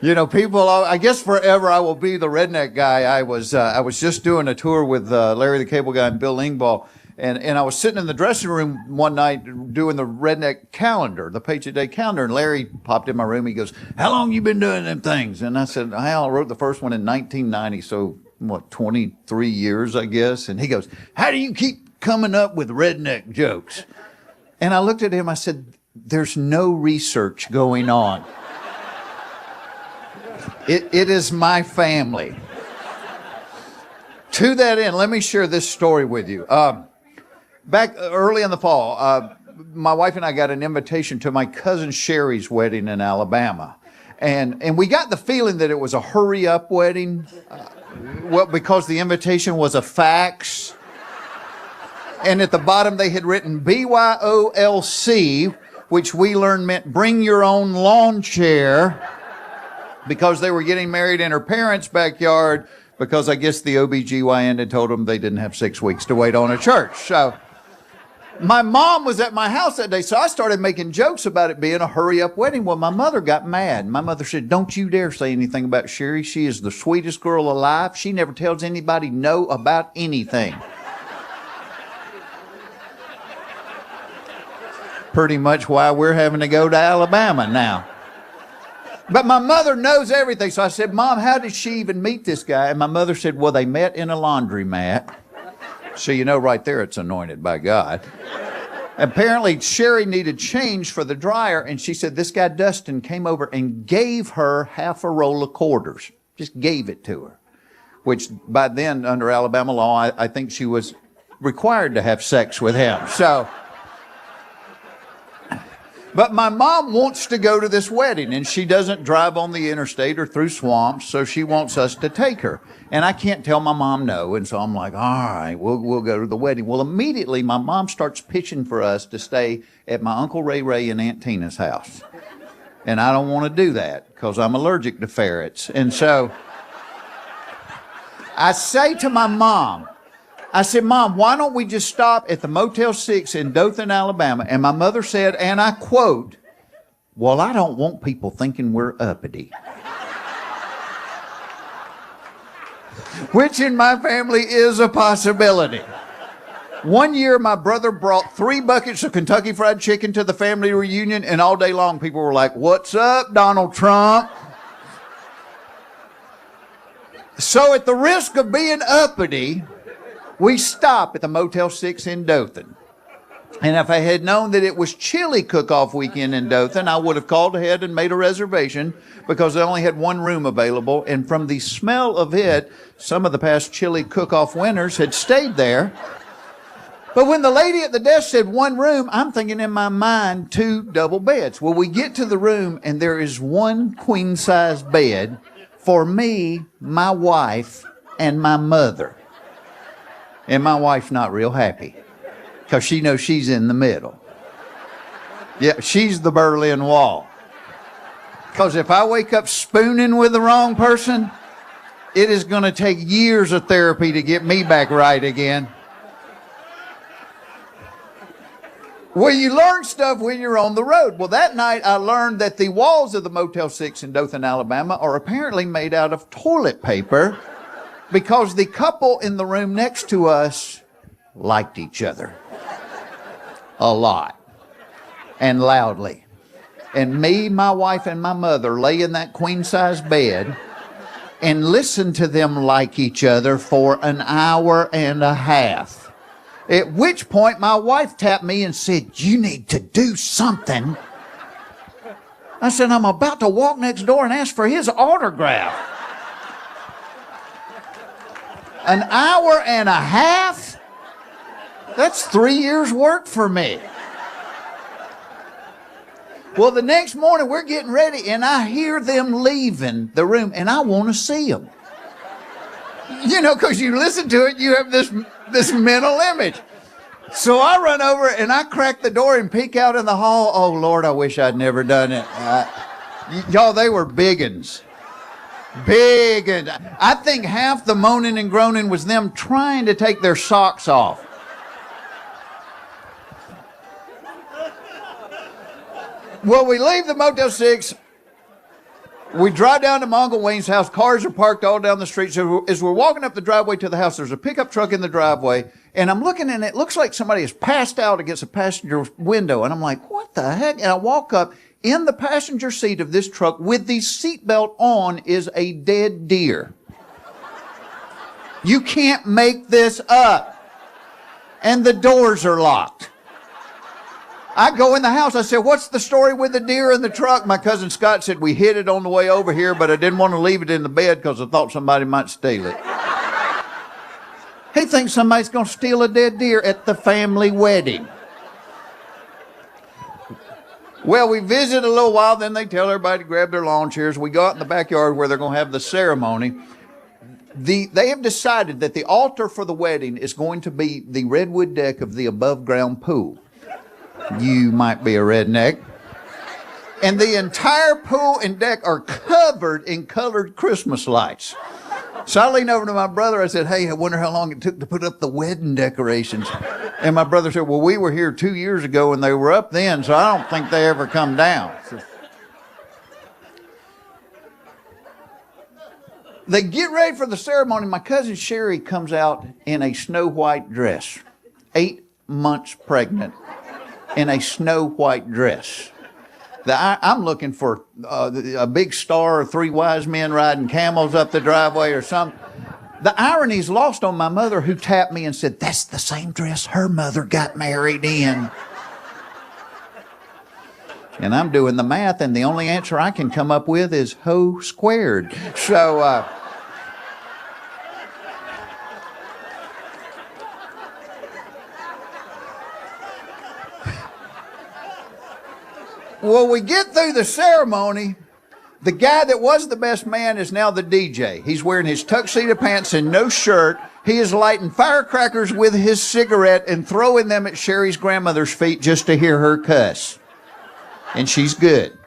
You know, people, I guess forever I will be the redneck guy. I was just doing a tour with Larry the Cable Guy and Bill Engvall, and I was sitting in the dressing room one night doing the redneck calendar, the Page a Day calendar, and Larry popped in my room. He goes, "How long you been doing them things?" And I said, "I wrote the first one in 1990, so what, 23 years, I guess." And he goes, "How do you keep coming up with redneck jokes?" And I looked at him, I said, "There's no research going on. It is my family." To that end, let me share this story with you. Back early in the fall, my wife and I got an invitation to my cousin Sherry's wedding in Alabama. And we got the feeling that it was a hurry-up wedding, because the invitation was a fax. And at the bottom they had written BYOLC, which we learned meant bring your own lawn chair, because they were getting married in her parents' backyard, because I guess the OBGYN had told them they didn't have 6 weeks to wait on a church. So my mom was at my house that day, so I started making jokes about it being a hurry-up wedding. Well, my mother got mad. My mother said, "Don't you dare say anything about Sherry. She is the sweetest girl alive. She never tells anybody no about anything." Pretty much why we're having to go to Alabama now. But my mother knows everything. So I said, "Mom, how did she even meet this guy?" And my mother said, "Well, they met in a laundromat." So you know right there it's anointed by God. Apparently, Sherry needed change for the dryer, and she said this guy, Dustin, came over and gave her half a roll of quarters. Just gave it to her. Which, by then, under Alabama law, I think she was required to have sex with him. So... But my mom wants to go to this wedding, and she doesn't drive on the interstate or through swamps, so she wants us to take her. And I can't tell my mom no, and so I'm like, all right, we'll go to the wedding. Well, immediately my mom starts pitching for us to stay at my Uncle Ray and Aunt Tina's house. And I don't want to do that because I'm allergic to ferrets. And so I say to my mom, I said, "Mom, why don't we just stop at the Motel 6 in Dothan, Alabama?" And my mother said, and I quote, "Well, I don't want people thinking we're uppity." Which in my family is a possibility. One year, my brother brought 3 buckets of Kentucky Fried Chicken to the family reunion, and all day long people were like, "What's up, Donald Trump?" So at the risk of being uppity, we stop at the Motel 6 in Dothan. And if I had known that it was chili cook-off weekend in Dothan, I would have called ahead and made a reservation because they only had 1 room available. And from the smell of it, some of the past chili cook-off winners had stayed there. But when the lady at the desk said 1 room, I'm thinking in my mind 2 double beds. Well, we get to the room and there is 1 queen-size bed for me, my wife, and my mother. And my wife's not real happy because she knows she's in the middle. Yeah, she's the Berlin Wall. Because if I wake up spooning with the wrong person, it is going to take years of therapy to get me back right again. Well, you learn stuff when you're on the road. Well, that night I learned that the walls of the Motel 6 in Dothan, Alabama are apparently made out of toilet paper, because the couple in the room next to us liked each other a lot and loudly. And me, my wife, and my mother lay in that queen-size bed and listened to them like each other for an hour and a half. At which point my wife tapped me and said, "You need to do something." I said, "I'm about to walk next door and ask for his autograph." An hour and a half? That's 3 years' work for me. Well, the next morning we're getting ready and I hear them leaving the room and I want to see them. You know, because you listen to it, you have this mental image. So I run over and I crack the door and peek out in the hall. Oh, Lord, I wish I'd never done it. Y'all, they were big uns. Big. And I think half the moaning and groaning was them trying to take their socks off. Well, we leave the Motel 6. We drive down to my Uncle Wayne's house. Cars are parked all down the street. So as we're walking up the driveway to the house, there's a pickup truck in the driveway. And I'm looking and it looks like somebody has passed out against a passenger window. And I'm like, what the heck? And I walk up. In the passenger seat of this truck with the seatbelt on is a dead deer. You can't make this up. And the doors are locked. I go in the house. I said, what's the story with the deer in the truck? My cousin Scott said, we hid it on the way over here, but I didn't want to leave it in the bed because I thought somebody might steal it. He thinks somebody's going to steal a dead deer at the family wedding. Well, we visit a little while, then they tell everybody to grab their lawn chairs. We go out in the backyard where they're going to have the ceremony. They have decided that the altar for the wedding is going to be the redwood deck of the above-ground pool. You might be a redneck. And the entire pool and deck are covered in colored Christmas lights. So I leaned over to my brother. I said, hey, I wonder how long it took to put up the wedding decorations. And my brother said, well, we were here 2 years ago and they were up then, so I don't think they ever come down. So they get ready for the ceremony. My cousin Sherry comes out in a snow white dress, 8 months pregnant, in a snow white dress. I'm looking for a big star or 3 wise men riding camels up the driveway or something. The irony's lost on my mother, who tapped me and said, that's the same dress her mother got married in. And I'm doing the math, and the only answer I can come up with is ho squared. So, well, we get through the ceremony. The guy that was the best man is now the DJ. He's wearing his tuxedo pants and no shirt. He is lighting firecrackers with his cigarette and throwing them at Sherry's grandmother's feet just to hear her cuss. And she's good.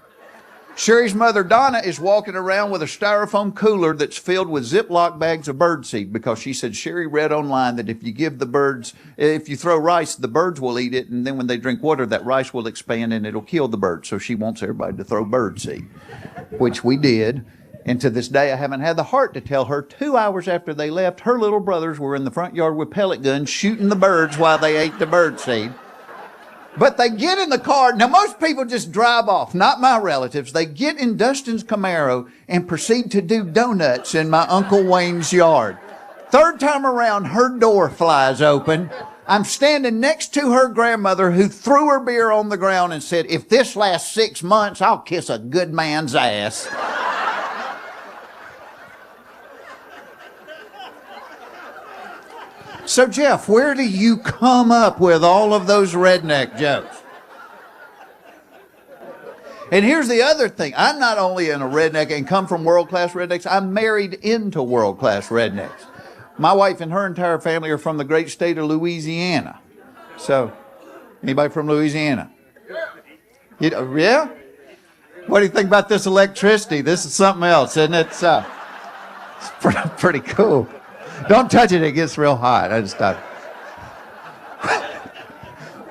Sherry's mother, Donna, is walking around with a styrofoam cooler that's filled with Ziploc bags of birdseed because she said Sherry read online that if you throw rice, the birds will eat it, and then when they drink water, that rice will expand and it'll kill the birds. So she wants everybody to throw birdseed, which we did. And to this day, I haven't had the heart to tell her 2 hours after they left, her little brothers were in the front yard with pellet guns shooting the birds while they ate the birdseed. But they get in the car. Now, most people just drive off, not my relatives. They get in Dustin's Camaro and proceed to do donuts in my Uncle Wayne's yard. Third time around, her door flies open. I'm standing next to her grandmother, who threw her beer on the ground and said, if this lasts 6 months, I'll kiss a good man's ass. So, Jeff, where do you come up with all of those redneck jokes? And here's the other thing. I'm not only in a redneck and come from world-class rednecks, I'm married into world-class rednecks. My wife and her entire family are from the great state of Louisiana. So, anybody from Louisiana? Yeah? What do you think about this electricity? This is something else, isn't it? It's pretty cool. Don't touch it, it gets real hot. I just thought.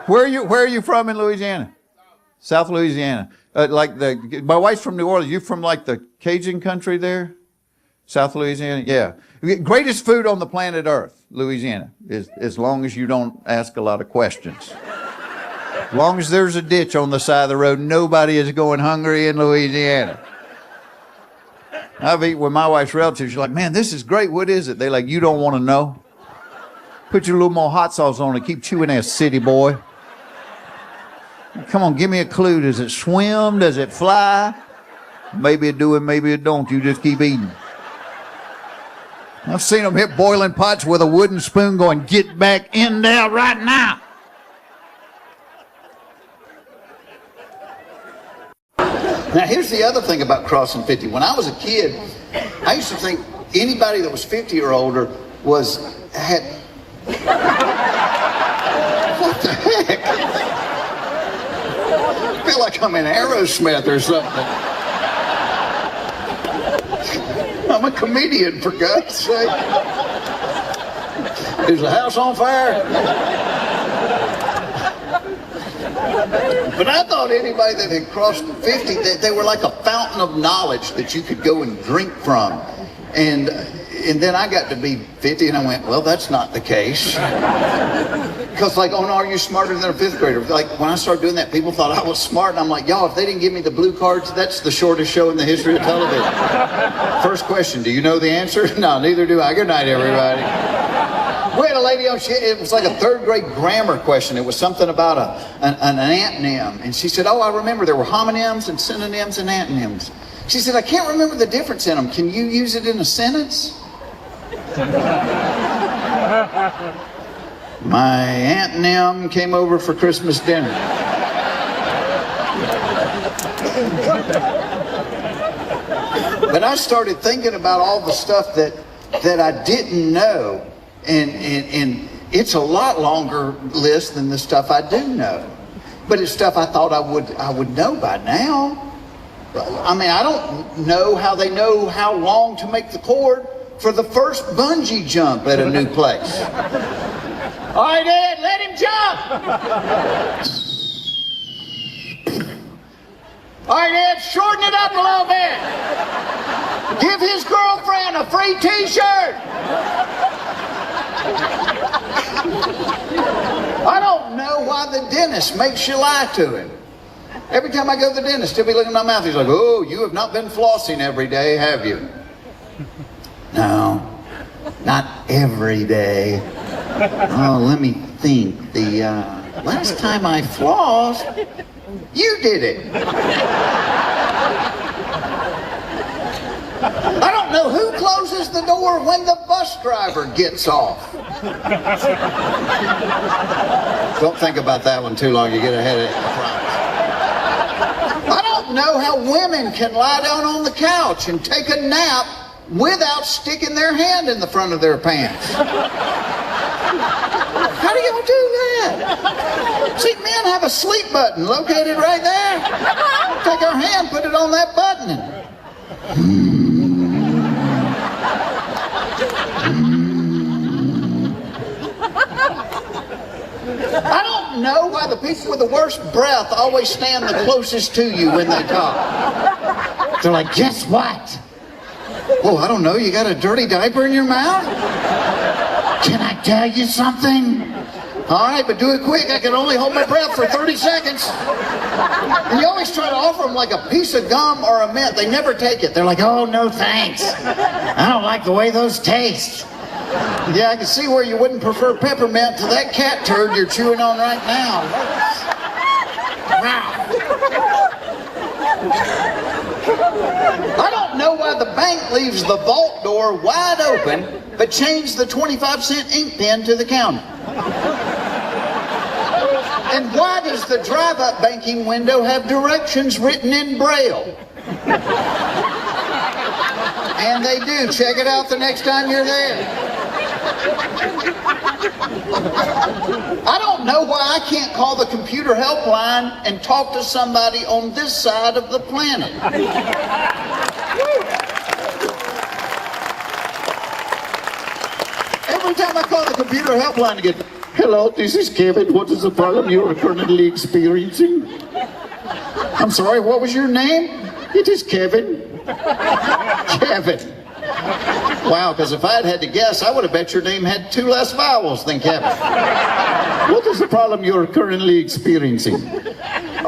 Where are you from in Louisiana? South Louisiana. My wife's from New Orleans. You from like the Cajun country there? South Louisiana? Yeah. Greatest food on the planet Earth, Louisiana, is as long as you don't ask a lot of questions. As long as there's a ditch on the side of the road, nobody is going hungry in Louisiana. I've eaten with my wife's relatives. She's like, man, this is great. What is it? They're like, you don't want to know? Put your little more hot sauce on it. Keep chewing that city boy. Come on, give me a clue. Does it swim? Does it fly? Maybe it do and maybe it don't. You just keep eating. I've seen them hit boiling pots with a wooden spoon going, get back in there right now. Now, here's the other thing about crossing 50. When I was a kid, I used to think anybody that was 50 or older had... What the heck? I feel like I'm in Aerosmith or something. I'm a comedian, for God's sake. Is the house on fire? But I thought anybody that had crossed 50, they were like a fountain of knowledge that you could go and drink from. And then I got to be 50 and I went, well, that's not the case. Because like, oh no, are you smarter than a fifth grader? Like when I started doing that, people thought I was smart. And I'm like, y'all, if they didn't give me the blue cards, that's the shortest show in the history of television. First question, do you know the answer? No, neither do I. Good night, everybody. We had a lady on, it was like a third grade grammar question. It was something about an antonym. And she said, oh, I remember there were homonyms and synonyms and antonyms. She said, I can't remember the difference in them. Can you use it in a sentence? My Aunt Nim came over for Christmas dinner. But I started thinking about all the stuff that I didn't know, and it's a lot longer list than the stuff I do know. But it's stuff I thought I would know by now. I mean, I don't know how they know how long to make the cord for the first bungee jump at a new place. All right, Ed, let him jump! All right, Ed, shorten it up a little bit. Give his girlfriend a free t-shirt. I don't know why the dentist makes you lie to him. Every time I go to the dentist, he'll be looking at my mouth. He's like, oh, you have not been flossing every day, have you? No, not every day. Oh, let me think. The last time I flossed, you did it. I don't know who closes the door when the bus driver gets off. Don't think about that one too long. You get a headache, I promise. I don't know how women can lie down on the couch and take a nap without sticking their hand in the front of their pants. How do y'all do that? See, men have a sleep button located right there. Take our hand, put it on that button, and I don't know why the people with the worst breath always stand the closest to you when they talk. They're like, guess what? Oh, I don't know, you got a dirty diaper in your mouth? Can I tell you something? All right, but do it quick. I can only hold my breath for 30 seconds. And you always try to offer them like a piece of gum or a mint. They never take it. They're like, oh, no thanks. I don't like the way those taste. Yeah, I can see where you wouldn't prefer peppermint to that cat turd you're chewing on right now. Wow. I don't know why the bank leaves the vault door wide open, but change the 25-cent ink pen to the counter. And why does the drive-up banking window have directions written in Braille? And they do. Check it out the next time you're there. I don't know why I can't call the computer helpline and talk to somebody on this side of the planet. Every time I call the computer helpline to get, hello, this is Kevin. What is the problem you are currently experiencing? I'm sorry, what was your name? It is Kevin. Kevin. Wow, because if I had to guess, I would have bet your name had 2 less vowels than Kevin. What is the problem you're currently experiencing?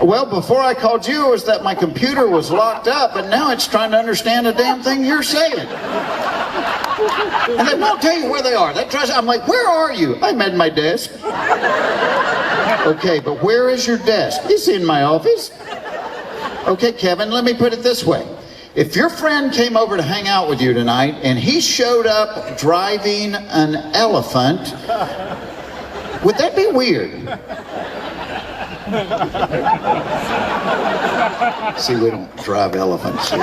Well, before I called you, it was that my computer was locked up, and now it's trying to understand a damn thing you're saying. And they won't tell you where they are. I'm like, where are you? I'm at my desk. Okay, but where is your desk? It's in my office. Okay, Kevin, let me put it this way. If your friend came over to hang out with you tonight and he showed up driving an elephant, would that be weird? See, we don't drive elephants here.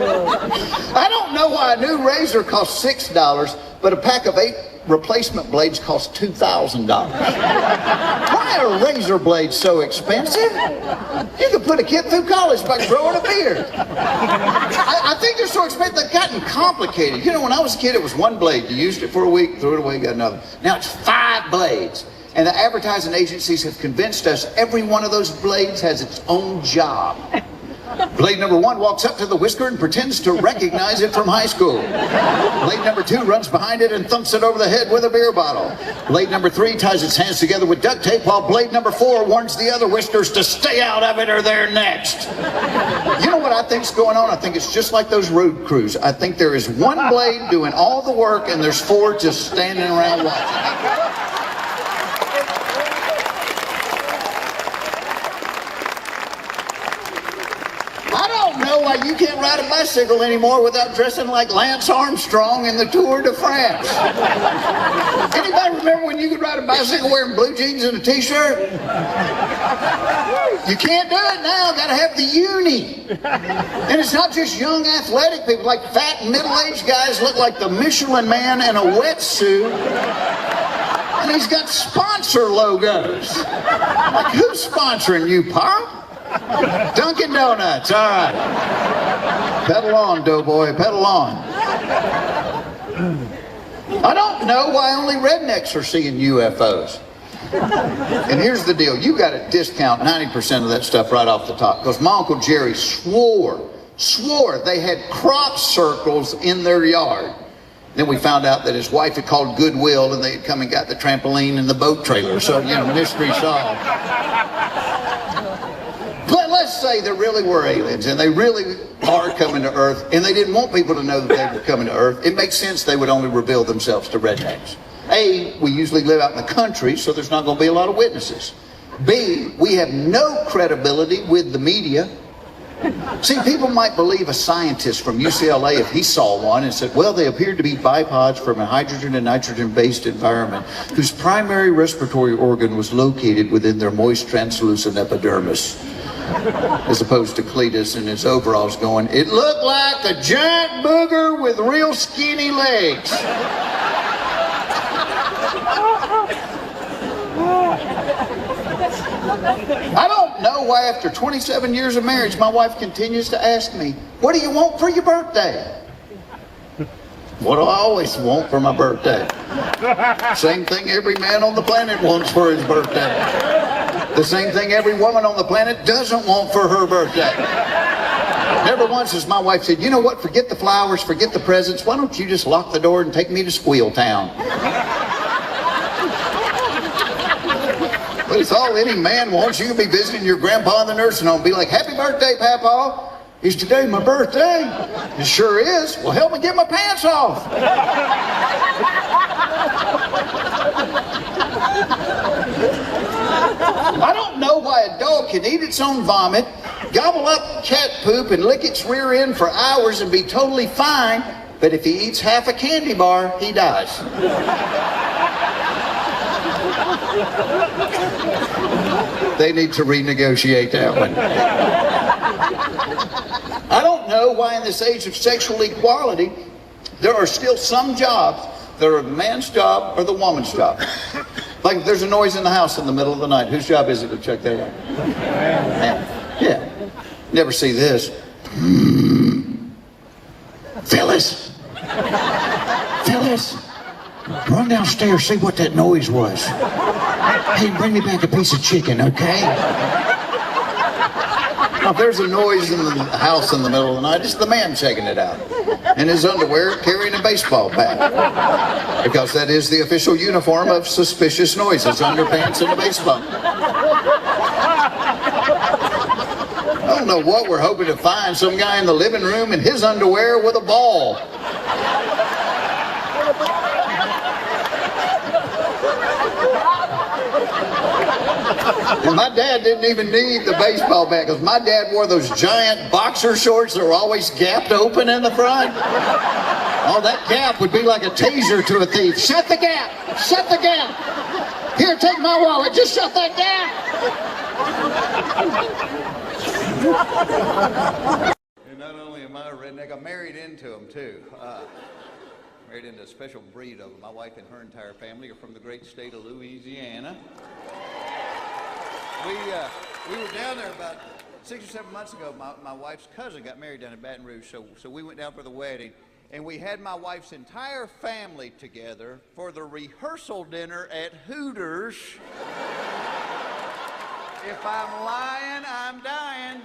I don't know why a new razor costs $6, but a pack of 8 replacement blades cost $2,000. Why are razor blades so expensive? You could put a kid through college by growing a beard. I think they're so expensive they've gotten complicated. You know, when I was a kid, it was one blade. You used it for a week, threw it away, got another. Now it's 5 blades. And the advertising agencies have convinced us every one of those blades has its own job. Blade number 1 walks up to the whisker and pretends to recognize it from high school. Blade number 2 runs behind it and thumps it over the head with a beer bottle. Blade number 3 ties its hands together with duct tape, while blade number 4 warns the other whiskers to stay out of it or they're next. You know what I think's going on? I think it's just like those road crews. I think there is one blade doing all the work and there's 4 just standing around watching. Why you can't ride a bicycle anymore without dressing like Lance Armstrong in the Tour de France. Anybody remember when you could ride a bicycle wearing blue jeans and a t-shirt? You can't do it now. Gotta have the uni. And it's not just young athletic people, like fat and middle-aged guys look like the Michelin Man in a wetsuit. And he's got sponsor logos. Like, who's sponsoring you, Pop? Dunkin' Donuts, all right. Pedal on, doughboy, pedal on. I don't know why only rednecks are seeing UFOs. And here's the deal. You got to discount 90% of that stuff right off the top. Because my Uncle Jerry swore they had crop circles in their yard. Then we found out that his wife had called Goodwill and they had come and got the trampoline and the boat trailer. So, you know, mystery solved. But let's say there really were aliens and they really are coming to Earth and they didn't want people to know that they were coming to Earth. It makes sense they would only reveal themselves to rednecks. A, we usually live out in the country, so there's not going to be a lot of witnesses. B, we have no credibility with the media. See, people might believe a scientist from UCLA if he saw one and said, well, they appeared to be bipods from a hydrogen and nitrogen-based environment whose primary respiratory organ was located within their moist, translucent epidermis. As opposed to Cletus in his overalls going, it looked like a giant booger with real skinny legs. I don't know why after 27 years of marriage, my wife continues to ask me, what do you want for your birthday? What do I always want for my birthday? Same thing every man on the planet wants for his birthday. The same thing every woman on the planet doesn't want for her birthday. Never once has my wife said, you know what, forget the flowers, forget the presents, why don't you just lock the door and take me to Squeal Town? But it's all any man wants. You can be visiting your grandpa in the nursing home, be like, happy birthday, Papa. Is today my birthday? It sure is. Well, help me get my pants off. I don't know why a dog can eat its own vomit, gobble up cat poop, and lick its rear end for hours and be totally fine, but if he eats half a candy bar, he dies. They need to renegotiate that one. I don't know why in this age of sexual equality, there are still some jobs that are the man's job or the woman's job. Like if there's a noise in the house in the middle of the night, whose job is it to check that out? Man. Yeah. Never see this. Phyllis. Phyllis. Run downstairs, see what that noise was. Hey, bring me back a piece of chicken, okay? Now, if there's a noise in the house in the middle of the night, it's the man checking it out. In his underwear, carrying a baseball bat. Because that is the official uniform of suspicious noises, underpants and a baseball. I don't know what we're hoping to find. Some guy in the living room in his underwear with a ball. And my dad didn't even need the baseball bat because my dad wore those giant boxer shorts that were always gapped open in the front. Oh, that gap would be like a taser to a thief. Shut the gap! Shut the gap! Here, take my wallet. Just shut that gap! And not only am am I a redneck? I'm married into them, too. Married into a special breed of them. My wife and her entire family are from the great state of Louisiana. We were down there about 6 or 7 months ago. My wife's cousin got married down in Baton Rouge, so we went down for the wedding. And we had my wife's entire family together for the rehearsal dinner at Hooters. If I'm lying, I'm dying.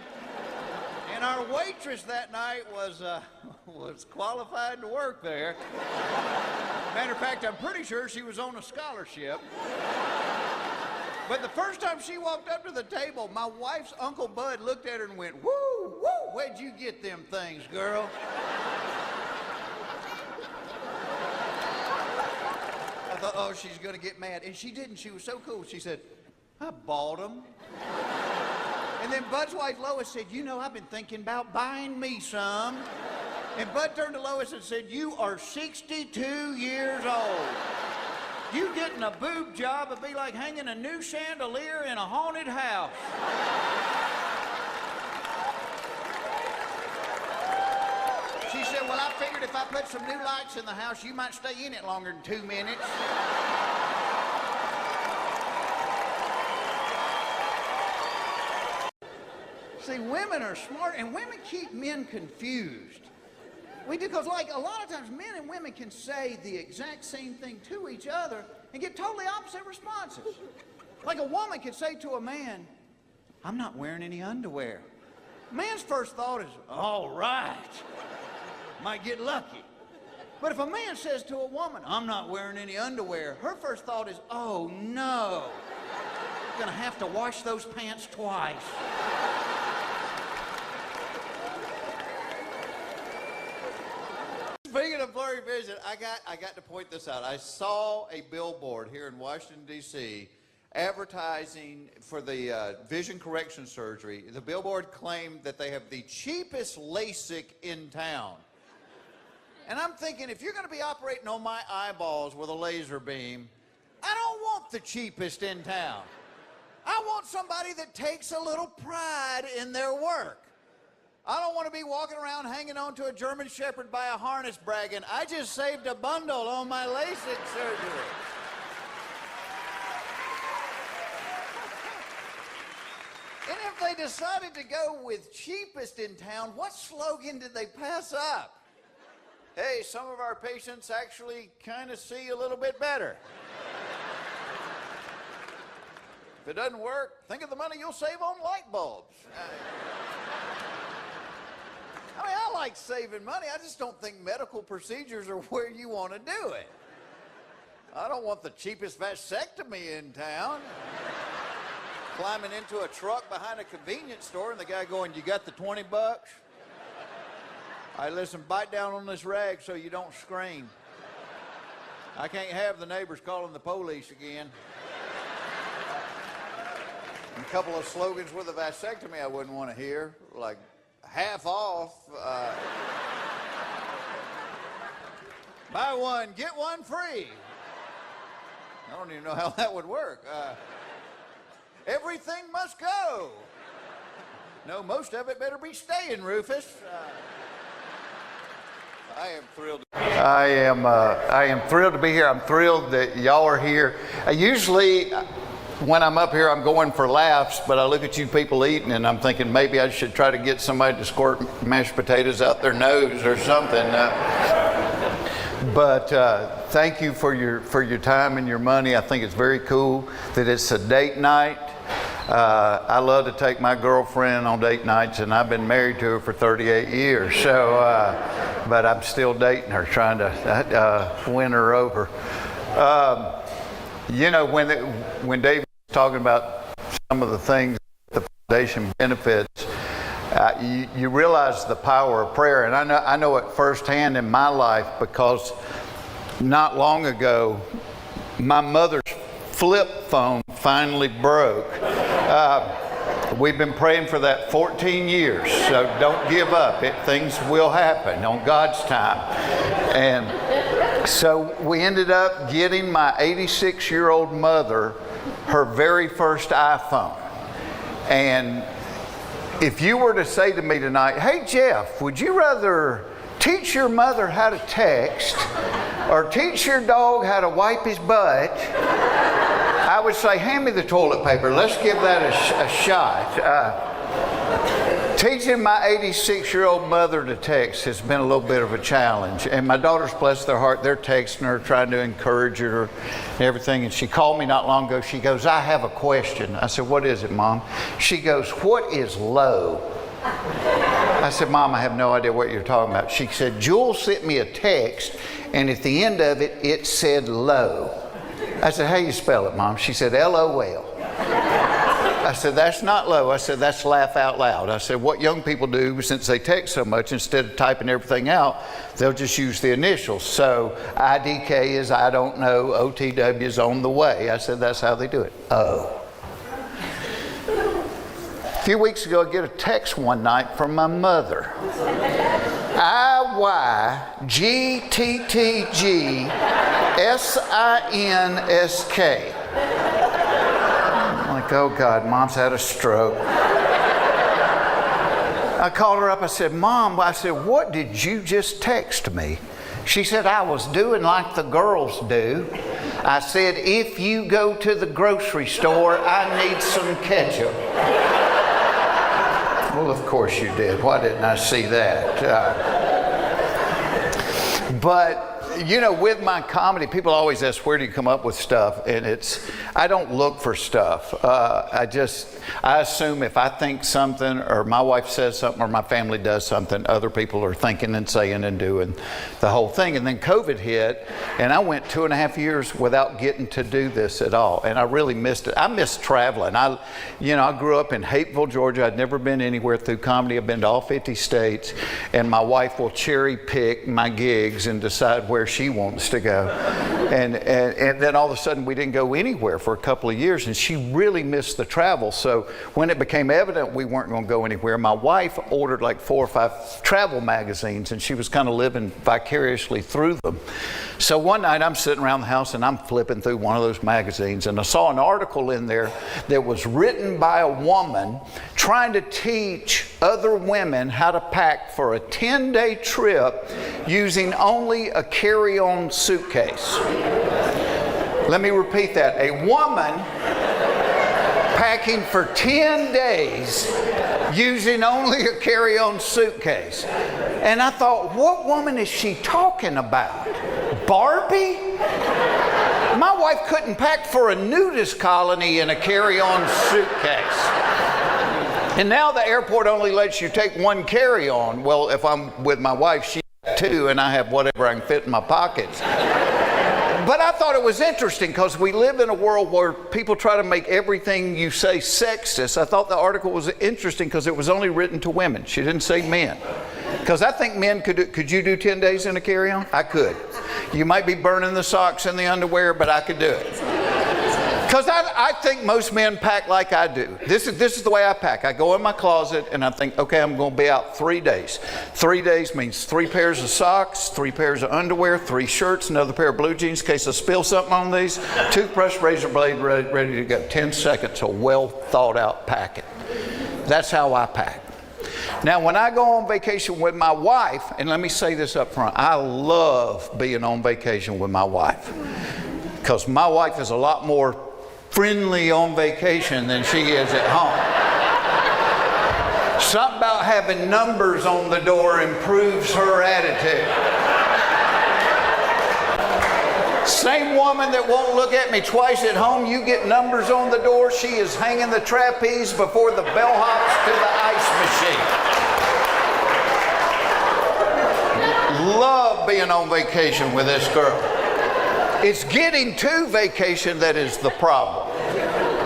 And our waitress that night was qualified to work there. Matter of fact, I'm pretty sure she was on a scholarship. But the first time she walked up to the table, my wife's Uncle Bud looked at her and went, "Woo, woo, where'd you get them things, girl?" I thought, oh, she's gonna get mad. And she didn't. She was so cool. She said, "I bought them." And then Bud's wife Lois said, "You know, I've been thinking about buying me some." And Bud turned to Lois and said, "You are 62 years old. You getting a boob job would be like hanging a new chandelier in a haunted house." She said, "Well, I figured if I put some new lights in the house, you might stay in it longer than 2 minutes." See, women are smart, and women keep men confused. We do, because like a lot of times men and women can say the exact same thing to each other and get totally opposite responses. Like a woman could say to a man, "I'm not wearing any underwear." Man's first thought is, "All right, might get lucky." But if a man says to a woman, "I'm not wearing any underwear," her first thought is, "Oh no, I'm gonna have to wash those pants twice." Speaking of blurry vision, I got to point this out. I saw a billboard here in Washington, D.C. advertising for the vision correction surgery. The billboard claimed that they have the cheapest LASIK in town. And I'm thinking, if you're going to be operating on my eyeballs with a laser beam, I don't want the cheapest in town. I want somebody that takes a little pride in their work. I don't want to be walking around hanging on to a German Shepherd by a harness bragging, "I just saved a bundle on my LASIK surgery." And if they decided to go with cheapest in town, what slogan did they pass up? "Hey, some of our patients actually kind of see a little bit better." If it doesn't work, think of the money you'll save on light bulbs. I mean, I like saving money. I just don't think medical procedures are where you want to do it. I don't want the cheapest vasectomy in town. Climbing into a truck behind a convenience store and the guy going, "You got the 20 bucks? All right, listen, bite down on this rag so you don't scream. I can't have the neighbors calling the police again." And a couple of slogans with a vasectomy I wouldn't want to hear, like, "half off," "buy one, get one free." I don't even know how that would work. "Everything must go." No, most of it better be staying, Rufus. I am thrilled. I am thrilled to be here. I'm thrilled that y'all are here. Usually, when I'm up here, I'm going for laughs, but I look at you people eating and I'm thinking maybe I should try to get somebody to squirt mashed potatoes out their nose or something. But thank you for your time and your money. I think it's very cool that it's a date night. I love to take my girlfriend on date nights, and I've been married to her for 38 years. So, but I'm still dating her, trying to win her over. You know, when David was talking about some of the things the foundation benefits, you realize the power of prayer. And I know it firsthand in my life, because not long ago, my mother's flip phone finally broke. We've been praying for that 14 years, so don't give up. Things will happen on God's time. And so we ended up getting my 86-year-old mother her very first iPhone. And If you were to say to me tonight, hey Jeff, would you rather teach your mother how to text or teach your dog how to wipe his butt? I would say, hand me the toilet paper. Let's give that a shot. Teaching my 86-year-old mother to text has been a little bit of a challenge. And my daughters, bless their heart, they're texting her, trying to encourage her and everything. And she called me not long ago. She goes, I have a question. I said, what is it, Mom? She goes, what is low? I said, Mom, I have no idea what you're talking about. She said, Jewel sent me a text, and at the end of it, it said low. I said, how you spell it, Mom? She said, LOL. I said, that's not low. I said, that's laugh out loud. I said, what young people do, since they text so much, instead of typing everything out, they'll just use the initials. So IDK is I don't know, OTW is on the way. I said, that's how they do it. Oh. A few weeks ago, I get a text one night from my mother. IYGTTGSINSK. I'm like, oh God, Mom's had a stroke. I called her up. I said, Mom, what did you just text me? She said, I was doing like the girls do. I said, if you go to the grocery store, I need some ketchup. Well, of course you did. Why didn't I see that? But, you know, with my comedy, people always ask, where do you come up with stuff? And I don't look for stuff. I assume if I think something, or my wife says something, or my family does something, other people are thinking and saying and doing the whole thing. And then COVID hit, and I went 2.5 years without getting to do this at all. And I really missed it. I missed traveling. I grew up in Hapeville, Georgia. I'd never been anywhere through comedy. I've been to all 50 states. And my wife will cherry pick my gigs and decide where she wants to go. And then all of a sudden we didn't go anywhere for a couple of years, and she really missed the travel. So when it became evident we weren't going to go anywhere, my wife ordered like 4 or 5 travel magazines, and she was kind of living vicariously through them. So one night I'm sitting around the house and I'm flipping through one of those magazines, and I saw an article in there that was written by a woman trying to teach other women how to pack for a 10-day trip using only a carry-on suitcase. Let me repeat that. A woman packing for 10 days using only a carry-on suitcase. And I thought, what woman is she talking about? Barbie? My wife couldn't pack for a nudist colony in a carry-on suitcase. And now the airport only lets you take 1 carry-on. Well, if I'm with my wife, she has 2, and I have whatever I can fit in my pockets. But I thought it was interesting because we live in a world where people try to make everything you say sexist. I thought the article was interesting because it was only written to women. She didn't say men. Because I think men could you do 10 days in a carry-on? I could. You might be burning the socks and the underwear, but I could do it. Because I think most men pack like I do. This is the way I pack. I go in my closet and I think, okay, I'm going to be out 3 days. 3 days means 3 pairs of socks, 3 pairs of underwear, 3 shirts, another pair of blue jeans in case I spill something on these, toothbrush, razor blade, ready to go. 10 seconds of well thought out packing. That's how I pack. Now, when I go on vacation with my wife, and let me say this up front, I love being on vacation with my wife. Because my wife is a lot more friendly on vacation than she is at home. Something about having numbers on the door improves her attitude. Same woman that won't look at me twice at home, you get numbers on the door, she is hanging the trapeze before the bellhops to the ice machine. Love being on vacation with this girl. It's getting to vacation that is the problem,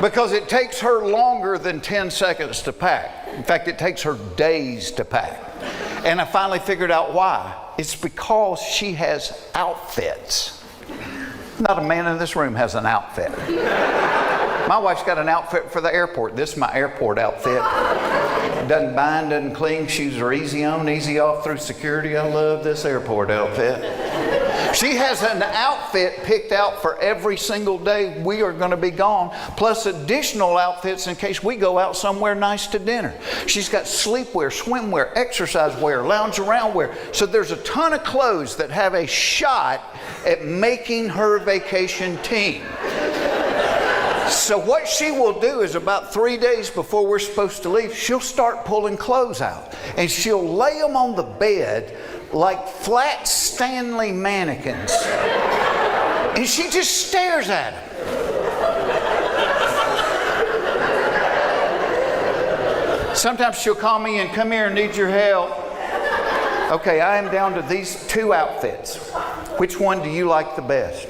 because it takes her longer than 10 seconds to pack. In fact, it takes her days to pack. And I finally figured out why. It's because she has outfits. Not a man in this room has an outfit. My wife's got an outfit for the airport. This is my airport outfit. Doesn't bind, doesn't cling. Shoes are easy on, easy off through security. I love this airport outfit. She has an outfit picked out for every single day we are going to be gone, plus additional outfits in case we go out somewhere nice to dinner. She's got sleepwear, swimwear, exercise wear, lounge around wear. So there's a ton of clothes that have a shot at making her vacation team. So what she will do is about 3 days before we're supposed to leave, she'll start pulling clothes out. And she'll lay them on the bed like flat Stanley mannequins. And she just stares at them. Sometimes she'll call me and come here and need your help. Okay, I am down to these 2 outfits. Which one do you like the best?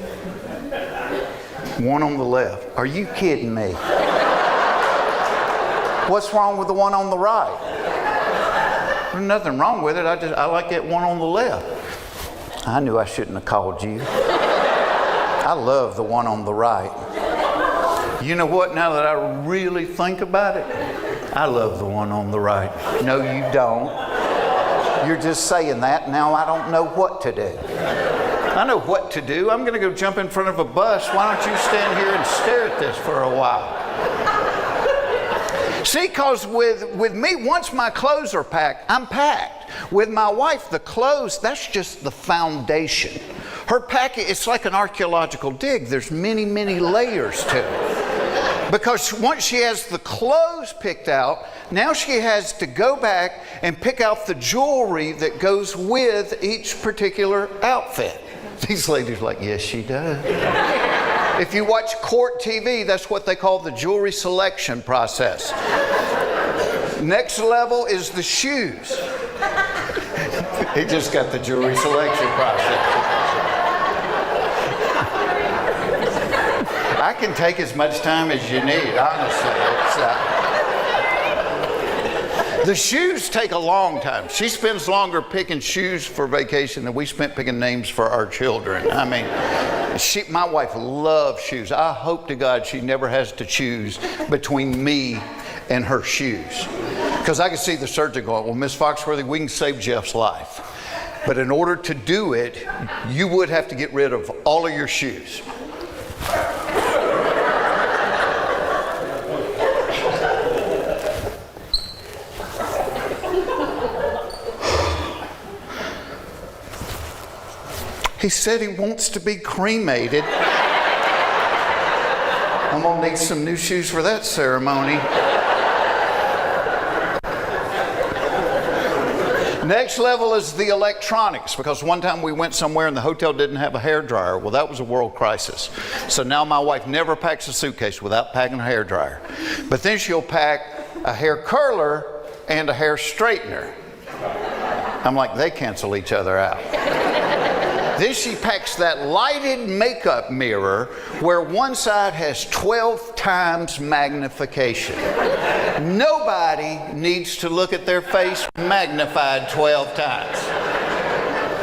One on the left. Are you kidding me? What's wrong with the one on the right? There's nothing wrong with it. I like that one on the left. I knew I shouldn't have called you. I love the one on the right. You know what? Now that I really think about it, I love the one on the right. No, you don't. You're just saying that. Now I don't know what to do. I know what to do. I'm going to go jump in front of a bus. Why don't you stand here and stare at this for a while? See, because with me, once my clothes are packed, I'm packed. With my wife, the clothes, that's just the foundation. Her packet, it's like an archaeological dig. There's many, many layers to it. Because once she has the clothes picked out, now she has to go back and pick out the jewelry that goes with each particular outfit. These ladies are like, yes, she does. If you watch court TV, that's what they call the jewelry selection process. Next level is the shoes. He just got the jewelry selection process. I can take as much time as you need, honestly. The shoes take a long time. She spends longer picking shoes for vacation than we spent picking names for our children. I mean, my wife loves shoes. I hope to God she never has to choose between me and her shoes. Because I can see the surgeon going, well, Miss Foxworthy, we can save Jeff's life. But in order to do it, you would have to get rid of all of your shoes. He said he wants to be cremated. I'm going to need some new shoes for that ceremony. Next level is the electronics, because one time we went somewhere and the hotel didn't have a hairdryer. Well, that was a world crisis. So now my wife never packs a suitcase without packing a hairdryer. But then she'll pack a hair curler and a hair straightener. I'm like, they cancel each other out. Then she packs that lighted makeup mirror where one side has 12 times magnification. Nobody needs to look at their face magnified 12 times.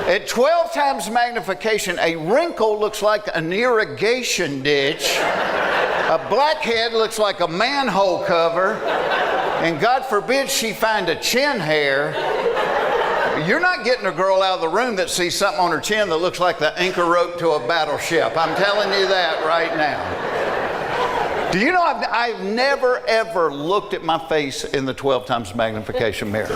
At 12 times magnification, a wrinkle looks like an irrigation ditch. A blackhead looks like a manhole cover. And God forbid she find a chin hair. You're not getting a girl out of the room that sees something on her chin that looks like the anchor rope to a battleship. I'm telling you that right now. Do you know I've never ever looked at my face in the 12 times magnification mirror.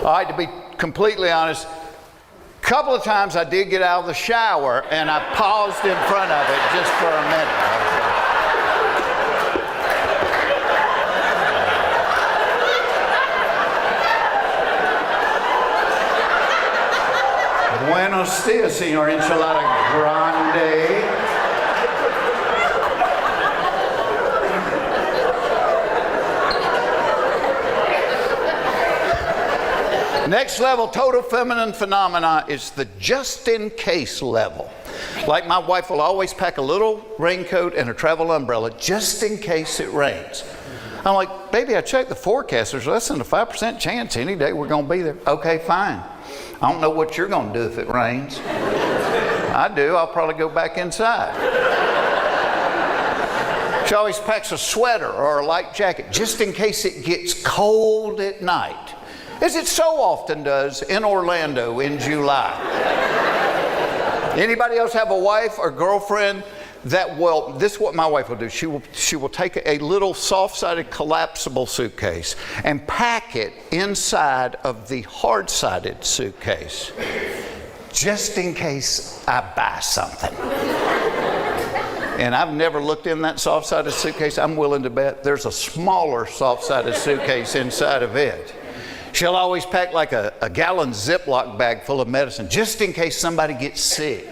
All right, to be completely honest, a couple of times I did get out of the shower and I paused in front of it just for a minute. Buenos dias, señor enchilada grande. Next level, total feminine phenomena, is the just-in-case level. Like my wife will always pack a little raincoat and a travel umbrella just in case it rains. I'm like, baby, I checked the forecast. There's less than a 5% chance any day we're going to be there. Okay, fine. I don't know what you're going to do if it rains. I do. I'll probably go back inside. She always packs a sweater or a light jacket just in case it gets cold at night, as it so often does in Orlando in July. Anybody else have a wife or girlfriend that will, this is what my wife will do. She will take a little soft-sided collapsible suitcase and pack it inside of the hard-sided suitcase, just in case I buy something. And I've never looked in that soft-sided suitcase. I'm willing to bet there's a smaller soft-sided suitcase inside of it. She'll always pack like a gallon Ziploc bag full of medicine, just in case somebody gets sick.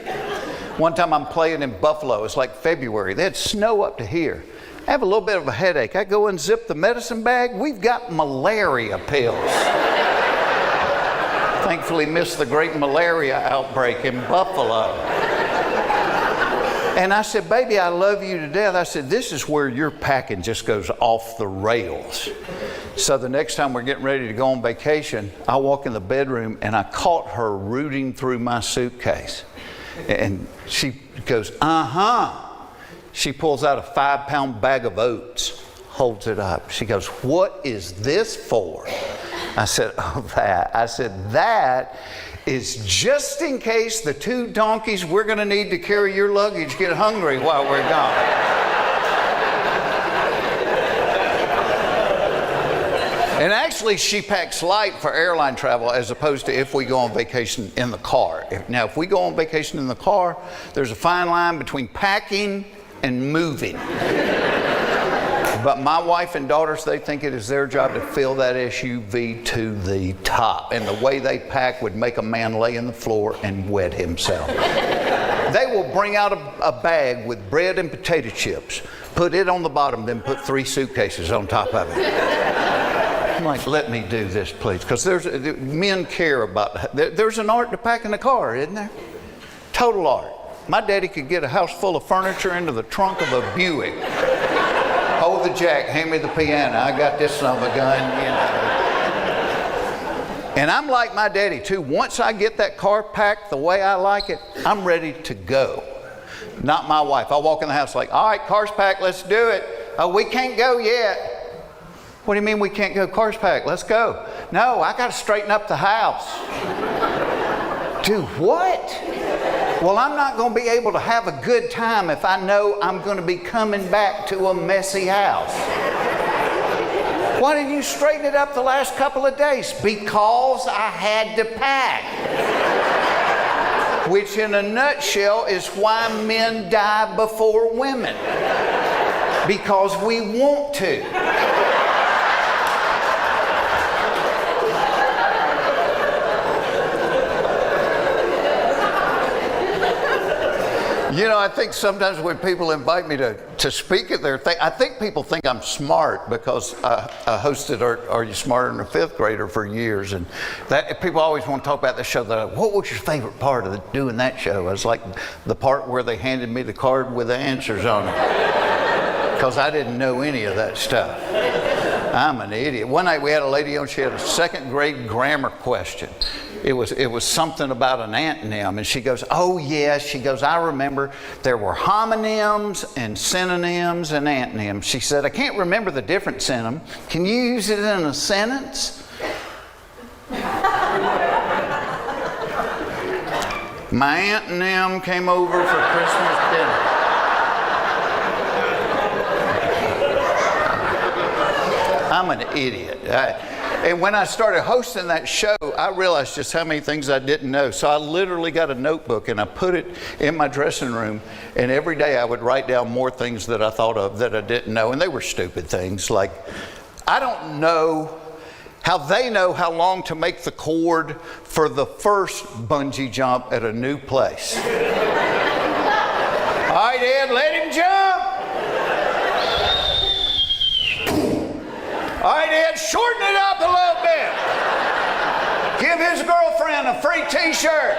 One time I'm playing in Buffalo, it's like February. They had snow up to here. I have a little bit of a headache. I go and zip the medicine bag. We've got malaria pills. Thankfully missed the great malaria outbreak in Buffalo. And I said, baby, I love you to death. I said, this is where your packing just goes off the rails. So the next time we're getting ready to go on vacation, I walk in the bedroom and I caught her rooting through my suitcase. And she goes, She pulls out a 5-pound bag of oats, holds it up. She goes, what is this for? I said, oh, that. I said, that is just in case the 2 donkeys we're going to need to carry your luggage get hungry while we're gone. And actually, she packs light for airline travel as opposed to if we go on vacation in the car. Now, if we go on vacation in the car, there's a fine line between packing and moving. But my wife and daughters, they think it is their job to fill that SUV to the top. And the way they pack would make a man lay on the floor and wet himself. They will bring out a bag with bread and potato chips, put it on the bottom, then put 3 suitcases on top of it. I'm like, let me do this, please. Because men care about, there's an art to packing a car, isn't there? Total art. My daddy could get a house full of furniture into the trunk of a Buick. Hold the jack, hand me the piano. I got this son of a gun, you know. And I'm like my daddy too. Once I get that car packed the way I like it, I'm ready to go. Not my wife. I walk in the house like, all right, car's packed, let's do it. Oh, we can't go yet. What do you mean we can't go? Car's packed, let's go. No, I got to straighten up the house. Do what? Well, I'm not going to be able to have a good time if I know I'm going to be coming back to a messy house. Why didn't you straighten it up the last couple of days? Because I had to pack. Which in a nutshell is why men die before women. Because we want to. You know, I think sometimes when people invite me to speak at their thing, I think people think I'm smart because I hosted Are You Smarter Than a Fifth Grader for years. And that people always want to talk about the show. What was your favorite part of doing that show? I was like the part where they handed me the card with the answers on it. Because I didn't know any of that stuff. I'm an idiot. One night we had a lady on, she had a 2nd grade grammar question. It was something about an antonym, and she goes, oh yes, she goes, I remember there were homonyms and synonyms and antonyms. She said, I can't remember the difference in them. Can you use it in a sentence? My Aunt and them came over for Christmas dinner. I'm an idiot. And when I started hosting that show, I realized just how many things I didn't know. So I literally got a notebook and I put it in my dressing room. And every day I would write down more things that I thought of that I didn't know. And they were stupid things like, I don't know how they know how long to make the cord for the first bungee jump at a new place. All right, Ed, let him jump. All right, Ed, shorten it up a little bit. Give his girlfriend a free t-shirt.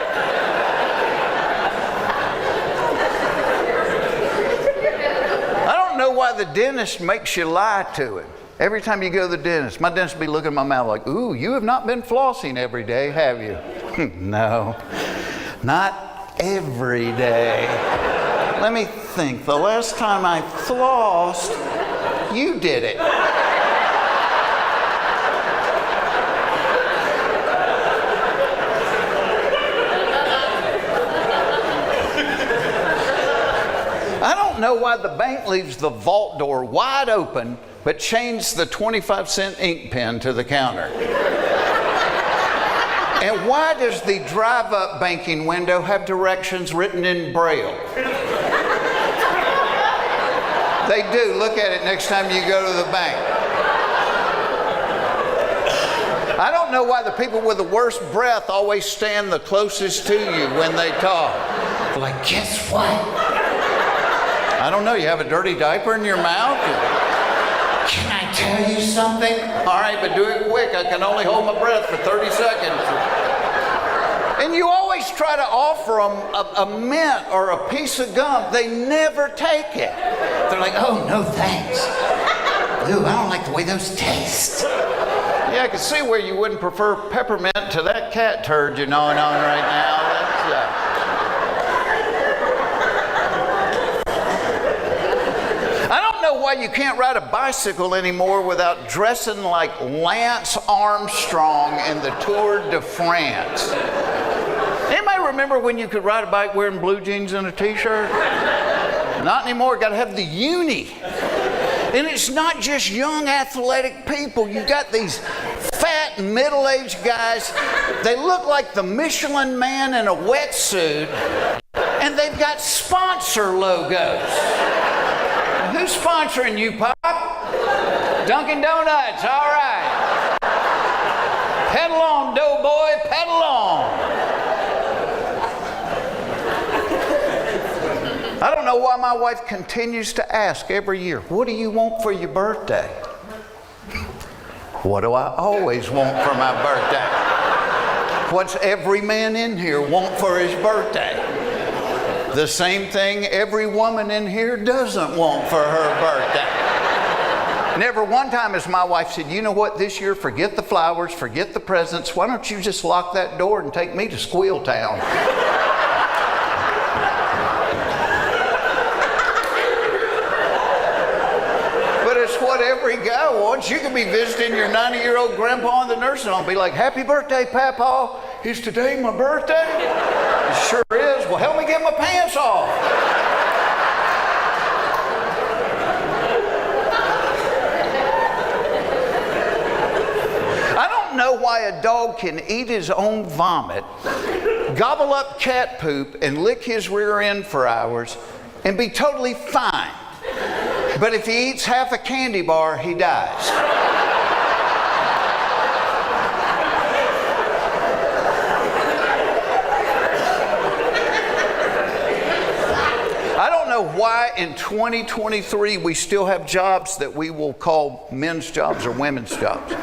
I don't know why the dentist makes you lie to him. Every time you go to the dentist, my dentist will be looking at my mouth like, ooh, you have not been flossing every day, have you? No, not every day. Let me think. The last time I flossed, you did it. know why the bank leaves the vault door wide open, but changed the 25-cent ink pen to the counter. And why does the drive-up banking window have directions written in Braille? They do. Look at it next time you go to the bank. I don't know why the people with the worst breath always stand the closest to you when they talk. They're like, guess what? I don't know. You have a dirty diaper in your mouth? Can I tell you something? All right, but do it quick. I can only hold my breath for 30 seconds. And you always try to offer them a mint or a piece of gum. They never take it. They're like, oh, no thanks. Ooh, I don't like the way those taste. Yeah, I can see where you wouldn't prefer peppermint to that cat turd you're gnawing on right now. I don't know why you can't ride a bicycle anymore without dressing like Lance Armstrong in the Tour de France. Anybody remember when you could ride a bike wearing blue jeans and a t-shirt? Not anymore. Got to have the uni. And it's not just young athletic people. You got these fat middle-aged guys. They look like the Michelin Man in a wetsuit, and they've got sponsor logos. Who's sponsoring you, Pop? Dunkin' Donuts, all right. Pedal on, doughboy, pedal on. I don't know why my wife continues to ask every year, what do you want for your birthday? What do I always want for my birthday? What's every man in here want for his birthday? The same thing every woman in here doesn't want for her birthday. Never one time has my wife said, you know what, this year, forget the flowers, forget the presents. Why don't you just lock that door and take me to Squeal Town? But it's what every guy wants. You could be visiting your 90-year-old grandpa in the nursing home, be like, happy birthday, Papa. Is today my birthday? It sure is. Well, help me get my pants off. I don't know why a dog can eat his own vomit, gobble up cat poop, and lick his rear end for hours and be totally fine. But if he eats half a candy bar, he dies. I don't know why in 2023 we still have jobs that we will call men's jobs or women's jobs.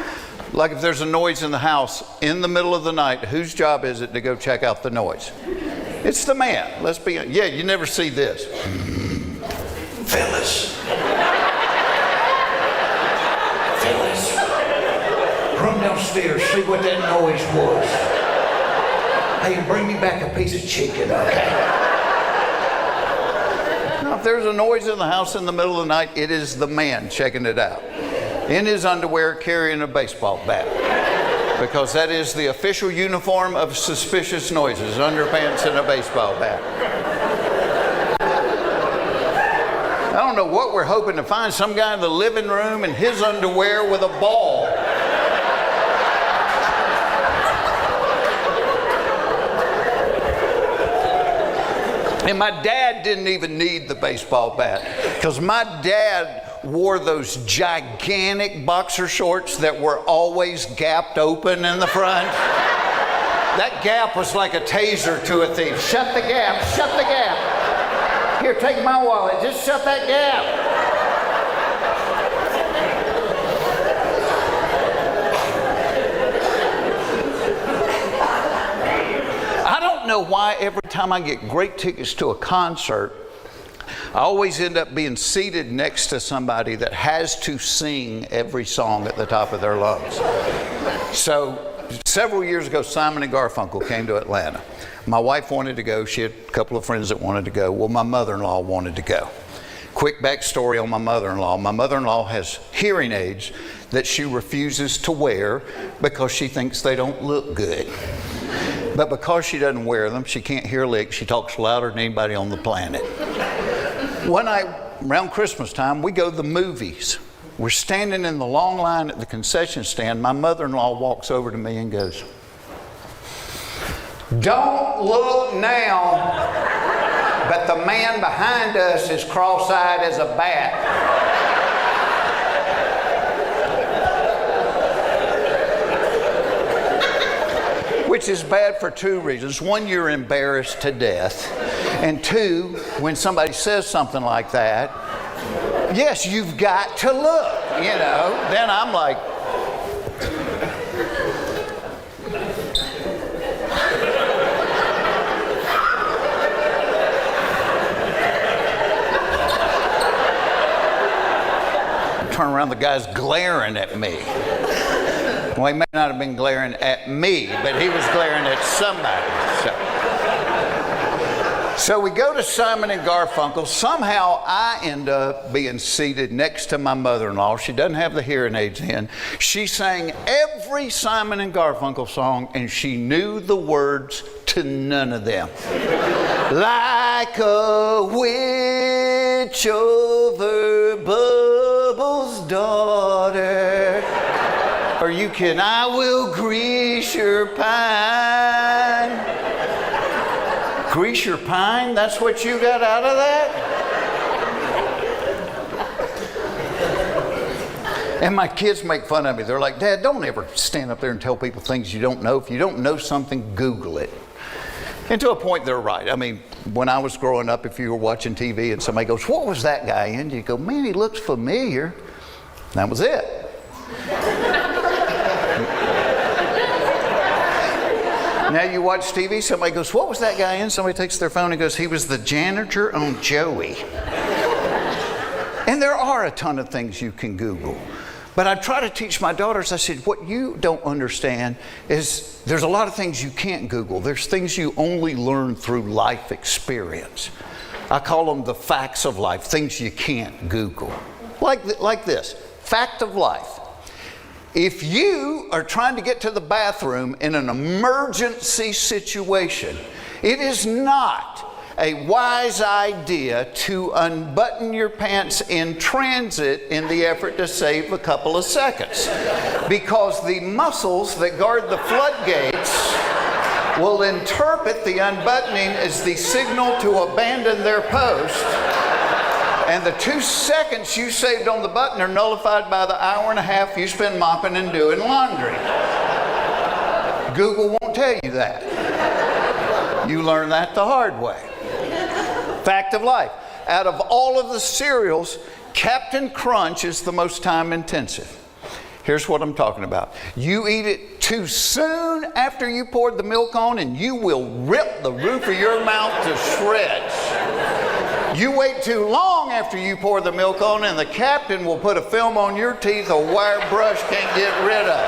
Like if there's a noise in the house in the middle of the night, whose job is it to go check out the noise? It's the man. Let's be honest. Yeah, you never see this. Phyllis. Phyllis. Run downstairs, see what that noise was. Hey, bring me back a piece of chicken, okay? Now, if there's a noise in the house in the middle of the night, it is the man checking it out. In his underwear, carrying a baseball bat. Because that is the official uniform of suspicious noises, underpants and a baseball bat. I don't know what we're hoping to find, some guy in the living room in his underwear with a ball. And my dad didn't even need the baseball bat, because my dad wore those gigantic boxer shorts that were always gapped open in the front. That gap was like a taser to a thief. Shut the gap, shut the gap. Here, take my wallet, just shut that gap. I don't know why every time I get great tickets to a concert, I always end up being seated next to somebody that has to sing every song at the top of their lungs. So several years ago, Simon and Garfunkel came to Atlanta. My wife wanted to go. She had a couple of friends that wanted to go. Well, my mother-in-law wanted to go. Quick backstory on my mother-in-law. My mother-in-law has hearing aids that she refuses to wear because she thinks they don't look good. But because she doesn't wear them, she can't hear a lick. She talks louder than anybody on the planet. One night around Christmas time, we go to the movies. We're standing in the long line at the concession stand. My mother-in-law walks over to me and goes, "Don't look now, but the man behind us is cross-eyed as a bat." Which is bad for two reasons. One, you're embarrassed to death. And two, when somebody says something like that, yes, you've got to look, you know. Then I'm like, turn around, the guy's glaring at me. Well, he may not have been glaring at me, but he was glaring at somebody. So we go to Simon and Garfunkel. Somehow I end up being seated next to my mother-in-law. She doesn't have the hearing aids in. She sang every Simon and Garfunkel song, and she knew the words to none of them. Like a witch over Bubbles' daughter. Are you kidding? I will grease your pine. Grease your pine? That's what you got out of that? And my kids make fun of me. They're like, "Dad, don't ever stand up there and tell people things you don't know. If you don't know something, Google it." And to a point, they're right. I mean, when I was growing up, if you were watching TV and somebody goes, "What was that guy in?" You go, "Man, he looks familiar." That was it. Now you watch TV, somebody goes, "What was that guy in?" Somebody takes their phone and goes, "He was the janitor on Joey." And there are a ton of things you can Google. But I try to teach my daughters, I said, what you don't understand is there's a lot of things you can't Google. There's things you only learn through life experience. I call them the facts of life, things you can't Google. Like this, fact of life. If you are trying to get to the bathroom in an emergency situation, it is not a wise idea to unbutton your pants in transit in the effort to save a couple of seconds. Because the muscles that guard the floodgates will interpret the unbuttoning as the signal to abandon their post. And the 2 seconds you saved on the button are nullified by the hour and a half you spend mopping and doing laundry. Google won't tell you that. You learn that the hard way. Fact of life. Out of all of the cereals, Captain Crunch is the most time intensive. Here's what I'm talking about. You eat it too soon after you poured the milk on and you will rip the roof of your mouth to shreds. You wait too long after you pour the milk on and the captain will put a film on your teeth a wire brush can't get rid of.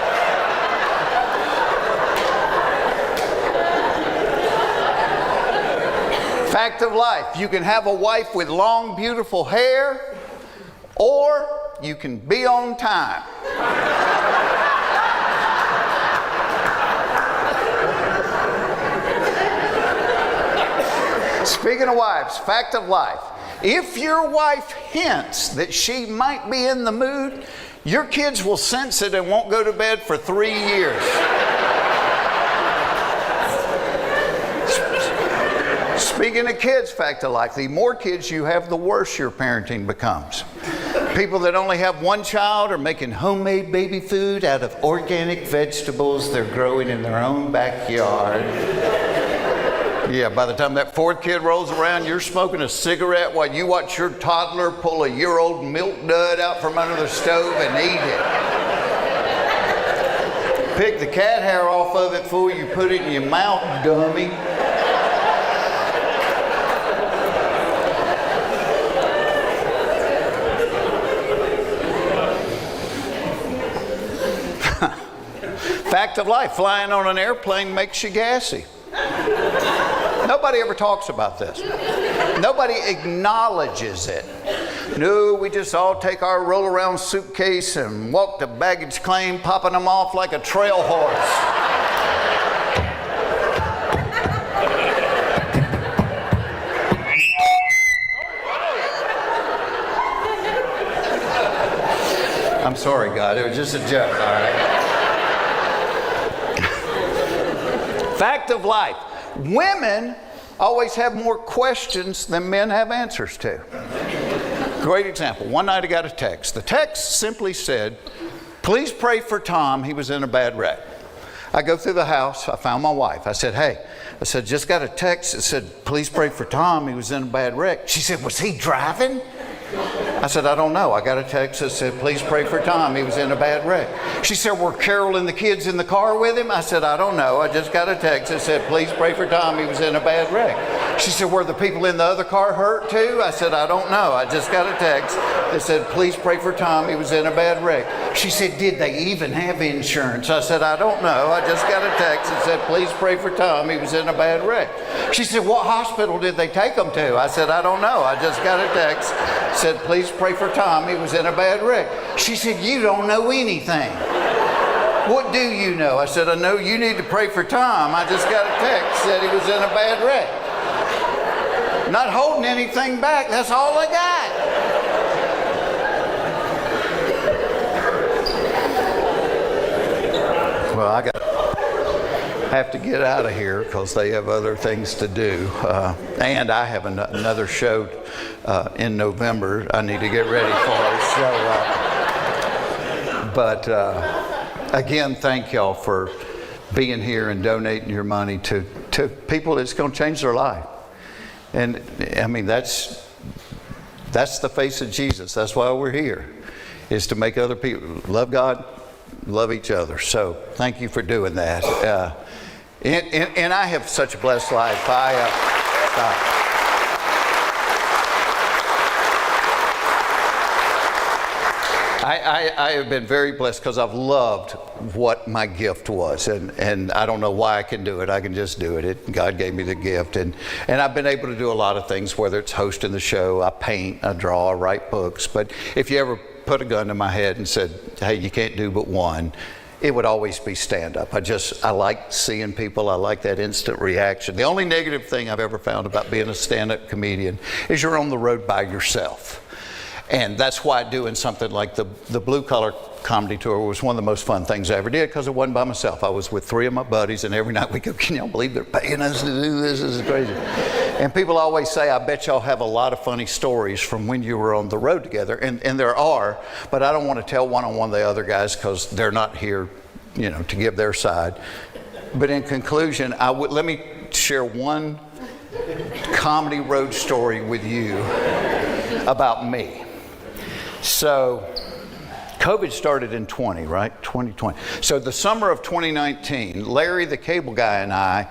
Fact of life. You can have a wife with long, beautiful hair, or you can be on time. Speaking of wives, fact of life. If your wife hints that she might be in the mood, your kids will sense it and won't go to bed for 3 years. Speaking of kids, fact of life, the more kids you have, the worse your parenting becomes. People that only have one child are making homemade baby food out of organic vegetables they're growing in their own backyard. Yeah, by the time that 4th kid rolls around, you're smoking a cigarette while you watch your toddler pull a year-old milk dud out from under the stove and eat it. Pick the cat hair off of it before you put it in your mouth, dummy. Fact of life, flying on an airplane makes you gassy. Nobody ever talks about this. Nobody acknowledges it. No, we just all take our roll-around suitcase and walk to baggage claim, popping them off like a trail horse. sorry, God. It was just a joke, all right? Fact of life. Women always have more questions than men have answers to. Great example. One night I got a text. The text simply said, please pray for Tom. He was in a bad wreck. I go through the house. I found my wife. I said, hey, just got a text that said, please pray for Tom. He was in a bad wreck. She said, was he driving? I said, I don't know. I got a text that said, please pray for Tom. He was in a bad wreck. She said, were Carol and the kids in the car with him? I said, I don't know. I just got a text that said, please pray for Tom. He was in a bad wreck. She said, were the people in the other car hurt too? I said, I don't know. I just got a text that said, please pray for Tom. He was in a bad wreck. She said, did they even have insurance? I said, I don't know. I just got a text that said, please pray for Tom. He was in a bad wreck. She said, what hospital did they take him to? I said, I don't know. I just got a text that said, please pray for Tom. He was in a bad wreck. She said, you don't know anything. What do you know? I said, I know you need to pray for Tom. I just got a text that he was in a bad wreck. Not holding anything back. That's all I got. Well, I have to get out of here because they have other things to do. And I have another show in November I need to get ready for. Again, thank y'all for being here and donating your money to people that's going to change their life. And I mean, that's the face of Jesus. That's why we're here, is to make other people love God, love each other. So thank you for doing that. And I have such a blessed life. I have been very blessed because I've loved what my gift was, and I don't know why I can do it. I can just do it. God gave me the gift, and I've been able to do a lot of things, whether it's hosting the show, I paint, I draw, I write books. But if you ever put a gun to my head and said, hey, you can't do but one, it would always be stand-up. I like seeing people. I like that instant reaction. The only negative thing I've ever found about being a stand-up comedian is you're on the road by yourself. And that's why doing something like the Blue Collar Comedy Tour was one of the most fun things I ever did, because it wasn't by myself. I was with 3 of my buddies, and every night we go, can y'all believe they're paying us to do this? This is crazy. And people always say, I bet y'all have a lot of funny stories from when you were on the road together. And there are, but I don't want to tell one-on-one the other guys because they're not here, to give their side. But in conclusion, let me share one comedy road story with you about me. So COVID started in 2020. So the summer of 2019, Larry, the cable guy, and I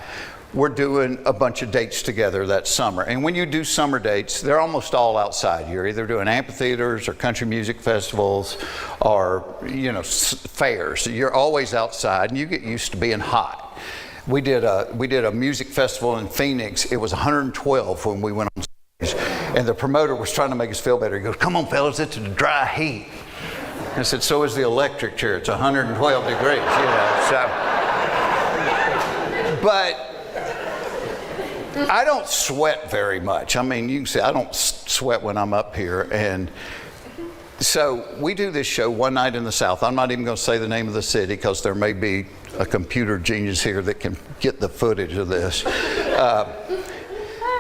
were doing a bunch of dates together that summer. And when you do summer dates, they're almost all outside. You're either doing amphitheaters or country music festivals or, fairs. You're always outside, and you get used to being hot. We did a music festival in Phoenix. It was 112 when we went on stage. And the promoter was trying to make us feel better. He goes, come on, fellas, it's a dry heat. I said, so is the electric chair. It's 112 degrees, But I don't sweat very much. I mean, you can see I don't sweat when I'm up here. And so we do this show one night in the South. I'm not even going to say the name of the city because there may be a computer genius here that can get the footage of this.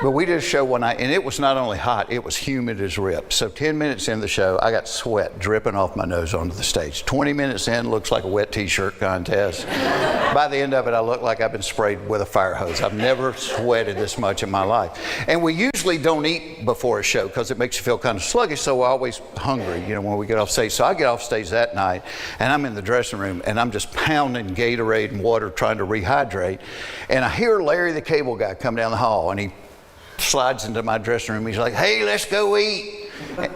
But we did a show one night, and it was not only hot, it was humid as rip. So 10 minutes in the show, I got sweat dripping off my nose onto the stage. 20 minutes in, looks like a wet t-shirt contest. By the end of it, I look like I've been sprayed with a fire hose. I've never sweated this much in my life. And we usually don't eat before a show because it makes you feel kind of sluggish, so we're always hungry, when we get off stage. So I get off stage that night, and I'm in the dressing room, and I'm just pounding Gatorade and water trying to rehydrate. And I hear Larry, the cable guy, come down the hall, and he slides into my dressing room. He's like, hey, let's go eat.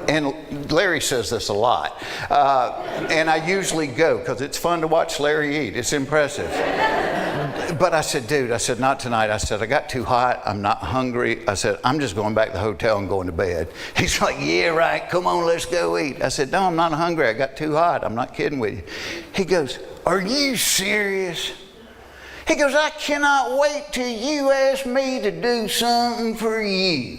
And Larry says this a lot. And I usually go because it's fun to watch Larry eat. It's impressive. But I said, dude, not tonight. I said, I got too hot. I'm not hungry. I said, I'm just going back to the hotel and going to bed. He's like, yeah, right. Come on, let's go eat. I said, no, I'm not hungry. I got too hot. I'm not kidding with you. He goes, are you serious? He goes, I cannot wait till you ask me to do something for you.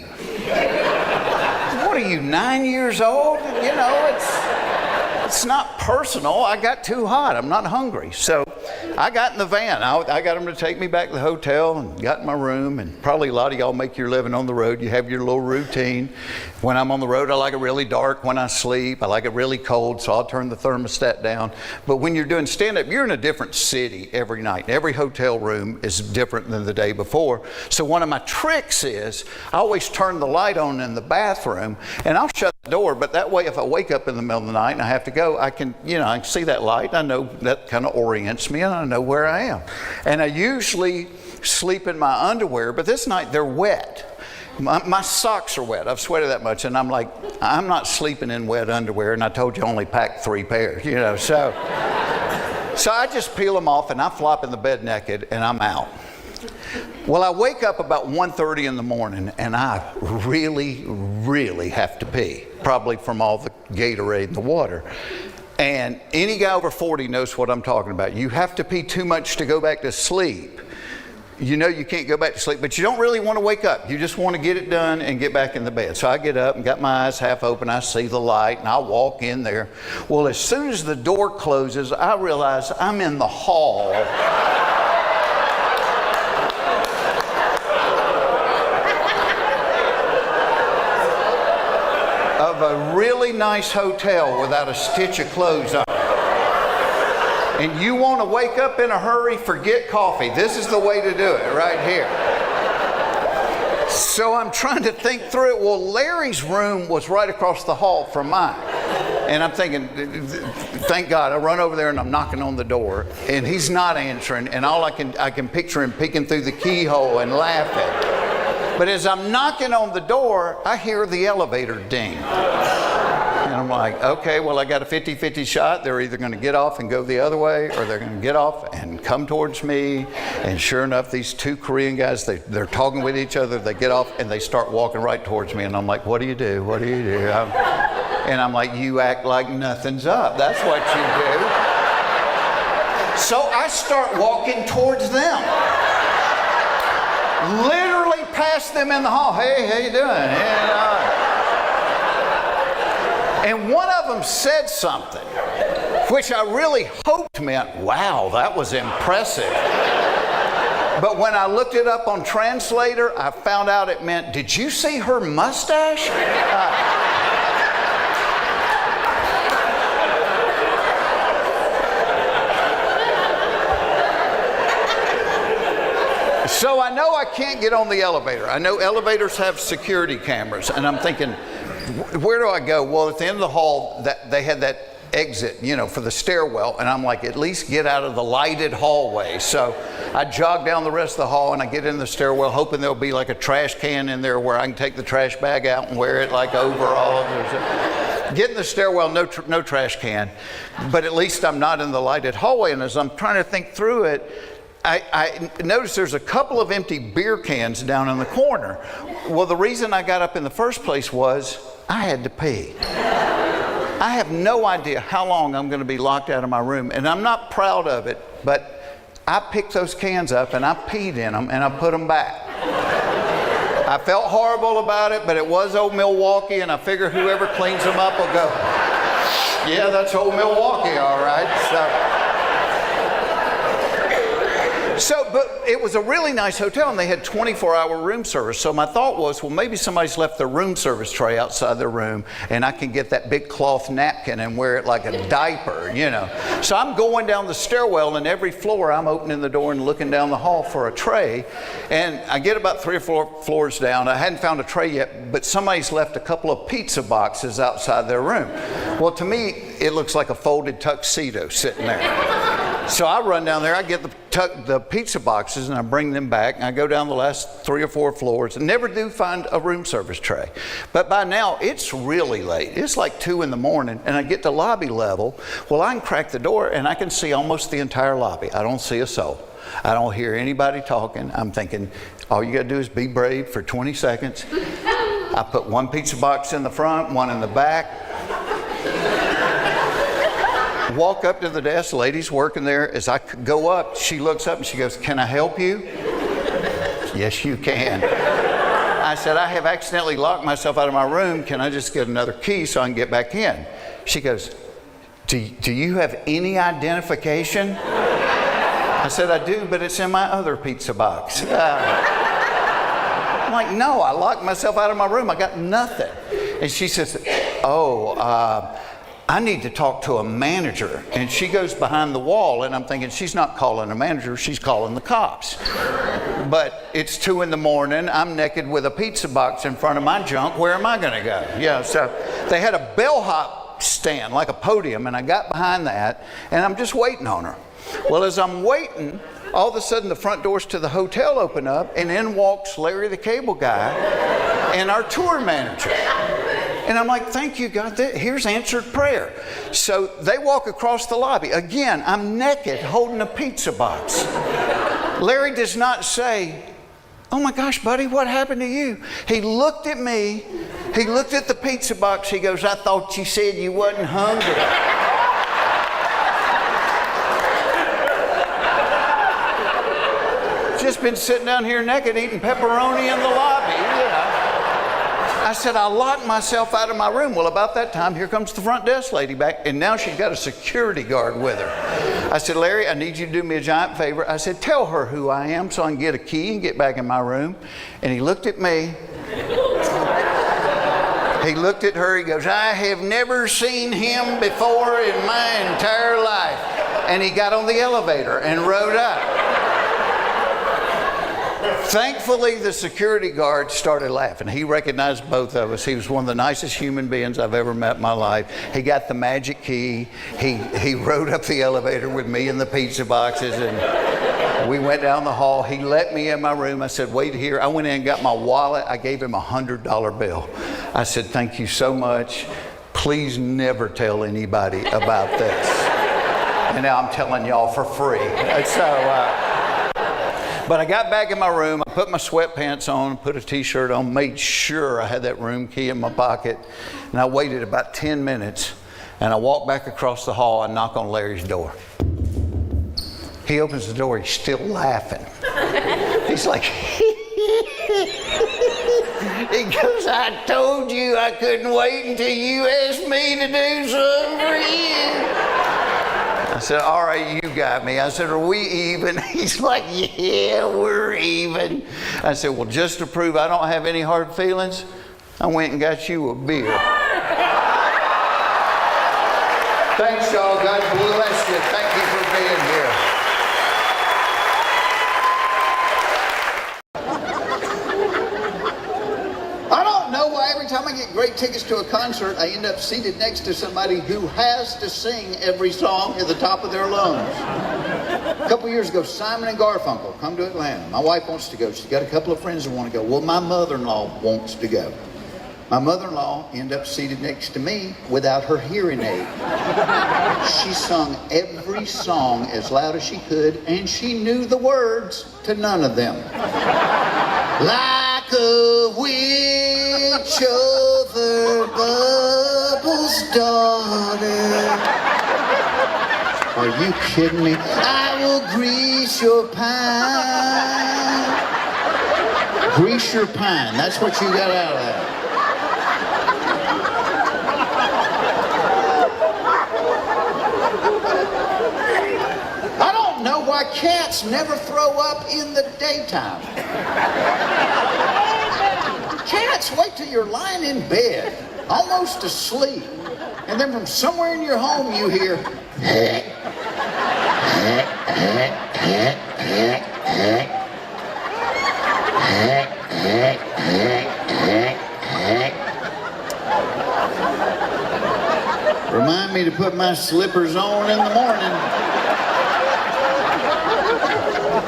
What are you, 9 years old? It's it's not personal. I got too hot. I'm not hungry. So I got in the van. I got them to take me back to the hotel and got in my room. And probably a lot of y'all make your living on the road. You have your little routine. When I'm on the road, I like it really dark when I sleep. I like it really cold, so I'll turn the thermostat down. But when you're doing stand-up, you're in a different city every night. Every hotel room is different than the day before. So one of my tricks is I always turn the light on in the bathroom, and I'll shut the door. But that way, if I wake up in the middle of the night and I have to go, I can see that light. I know that kind of orients me, and I know where I am. And I usually sleep in my underwear, but this night they're wet. My socks are wet. I've sweated that much, and I'm like, I'm not sleeping in wet underwear, and I told you I only packed 3 pairs, so I just peel them off, and I flop in the bed naked, and I'm out. Well, I wake up about 1:30 in the morning, and I really, really have to pee, probably from all the Gatorade and the water. And any guy over 40 knows what I'm talking about. You have to pee too much to go back to sleep. You know you can't go back to sleep, but you don't really want to wake up. You just want to get it done and get back in the bed. So I get up and got my eyes half open. I see the light, and I walk in there. Well, as soon as the door closes, I realize I'm in the hall of a really nice hotel without a stitch of clothes on. And you want to wake up in a hurry, forget coffee. This is the way to do it right here. So I'm trying to think through it. Well, Larry's room was right across the hall from mine. And I'm thinking, thank God, I run over there and I'm knocking on the door, and he's not answering, and all I can picture him peeking through the keyhole and laughing. But as I'm knocking on the door, I hear the elevator ding. And I'm like, okay, well, I got a 50-50 shot. They're either going to get off and go the other way, or they're going to get off and come towards me. And sure enough, these 2 Korean guys, they're talking with each other. They get off and they start walking right towards me. And I'm like, what do you do? What do you do? And I'm like, you act like nothing's up. That's what you do. So I start walking towards them. Literally past them in the hall. Hey, how you doing? And one of them said something, which I really hoped meant, wow, that was impressive. But when I looked it up on Translator, I found out it meant, did you see her mustache? So I know I can't get on the elevator. I know elevators have security cameras, and I'm thinking, where do I go? Well, at the end of the hall, they had that exit, for the stairwell, and I'm like, at least get out of the lighted hallway. So I jog down the rest of the hall, and I get in the stairwell, hoping there'll be like a trash can in there where I can take the trash bag out and wear it like overall. Get in the stairwell, no trash can, but at least I'm not in the lighted hallway. And as I'm trying to think through it, I noticed there's a couple of empty beer cans down in the corner. Well, the reason I got up in the first place was I had to pee. I have no idea how long I'm going to be locked out of my room, and I'm not proud of it, but I picked those cans up and I peed in them and I put them back. I felt horrible about it, but it was old Milwaukee, and I figure whoever cleans them up will go, yeah, that's old Milwaukee, all right. But it was a really nice hotel, and they had 24-hour room service. So my thought was, well, maybe somebody's left their room service tray outside their room, and I can get that big cloth napkin and wear it like a diaper, So I'm going down the stairwell, and every floor I'm opening the door and looking down the hall for a tray. And I get about 3 or 4 floors down. I hadn't found a tray yet, but somebody's left a couple of pizza boxes outside their room. Well, to me, it looks like a folded tuxedo sitting there. So I run down there, I get the pizza boxes, and I bring them back, and I go down the last 3 or 4 floors and never do find a room service tray. But by now, it's really late. It's like 2 in the morning, and I get to lobby level. Well, I can crack the door, and I can see almost the entire lobby. I don't see a soul. I don't hear anybody talking. I'm thinking, all you got to do is be brave for 20 seconds. I put 1 pizza box in the front, 1 in the back. Walk up to the desk, the lady's working there. As I go up, she looks up and she goes, can I help you? Yes, you can. I said, I have accidentally locked myself out of my room. Can I just get another key so I can get back in? She goes, do you have any identification? I said, I do, but it's in my other pizza box. I'm like, no, I locked myself out of my room. I got nothing. And she says, I need to talk to a manager. And she goes behind the wall, and I'm thinking, she's not calling a manager, she's calling the cops. But it's 2 a.m, I'm naked with a pizza box in front of my junk, where am I gonna go? Yeah, so they had a bellhop stand, like a podium, and I got behind that, and I'm just waiting on her. Well, as I'm waiting, all of a sudden the front doors to the hotel open up, and in walks Larry the Cable Guy and our tour manager. And I'm like, thank you, God, here's answered prayer. So they walk across the lobby. Again, I'm naked holding a pizza box. Larry does not say, oh my gosh, buddy, what happened to you? He looked at me, he looked at the pizza box, he goes, I thought you said you wasn't hungry. Just been sitting down here naked eating pepperoni in the lobby, you know. I said, I locked myself out of my room. Well, about that time, here comes the front desk lady back, and now she's got a security guard with her. I said, Larry, I need you to do me a giant favor. I said, tell her who I am so I can get a key and get back in my room. And he looked at me. He looked at her, he goes, I have never seen him before in my entire life. And he got on the elevator and rode up. Thankfully, the security guard started laughing. He recognized both of us. He was one of the nicest human beings I've ever met in my life. He got the magic key. He rode up the elevator with me and the pizza boxes, and we went down the hall. He let me in my room. I said, wait here. I went in and got my wallet. I gave him a $100 bill. I said, thank you so much. Please never tell anybody about this. And now I'm telling y'all for free. But I got back in my room, I put my sweatpants on, put a t-shirt on, made sure I had that room key in my pocket, and I waited about 10 minutes, and I walked back across the hall and knock on Larry's door. He opens the door, he's still laughing. He's like, he goes, I told you I couldn't wait until you asked me to do something for you. I said, all right, you got me. I said, are we even? He's like, yeah, we're even. I said, well, just to prove I don't have any hard feelings, I went and got you a beer. Thanks, y'all. God bless you. Thank you for being here. I don't know why every time I get great tickets to a concert, I end up seated next to somebody who has to sing every song at the top of their lungs. A couple years ago, Simon and Garfunkel come to Atlanta. My wife wants to go. She's got a couple of friends that want to go. Well, my mother-in-law wants to go. My mother-in-law ended up seated next to me without her hearing aid. She sung every song as loud as she could, and she knew the words to none of them. Like a witch over Bubbles' daughter. Are you kidding me? I will grease your pine. Grease your pine. That's what you got out of that. I don't know why cats never throw up in the daytime. Cats wait till you're lying in bed, almost asleep, and then from somewhere in your home you hear, remind me to put my slippers on in the morning.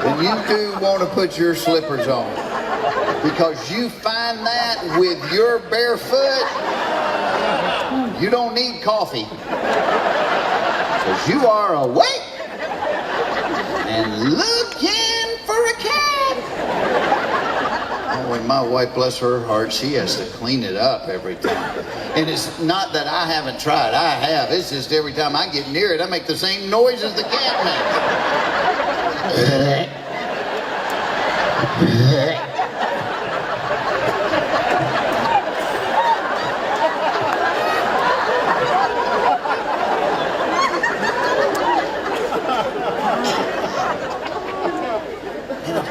And you do want to put your slippers on, because you find that with your bare foot, you don't need coffee, because you are awake and looking for a cat. Oh, and my wife, bless her heart, she has to clean it up every time. And it's not that I haven't tried, I have. It's just every time I get near it, I make the same noise as the cat makes.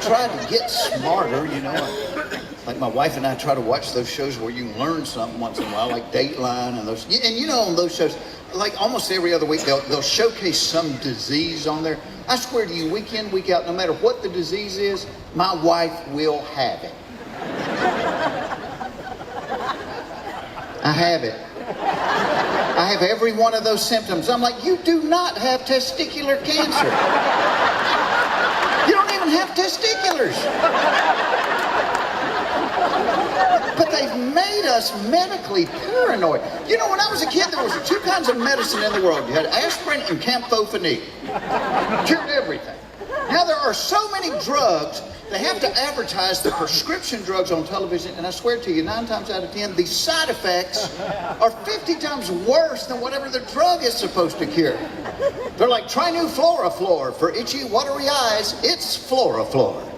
try to get smarter, you know. Like my wife and I try to watch those shows where you can learn something once in a while, like Dateline and those. And you know, on those shows, like almost every other week, they'll showcase some disease on there. I swear to you, week in, week out, no matter what the disease is, my wife will have it. I have it. I have every one of those symptoms. I'm like, you do not have testicular cancer. You don't even have testiculars. But they've made us medically paranoid. You know, when I was a kid, there was two kinds of medicine in the world. You had aspirin and camphopheny. Cured everything. Now there are so many drugs, they have to advertise the prescription drugs on television, and I swear to you, 9 times out of 10, the side effects are 50 times worse than whatever the drug is supposed to cure. They're like, try new Floraflor. For itchy, watery eyes, it's Floraflor.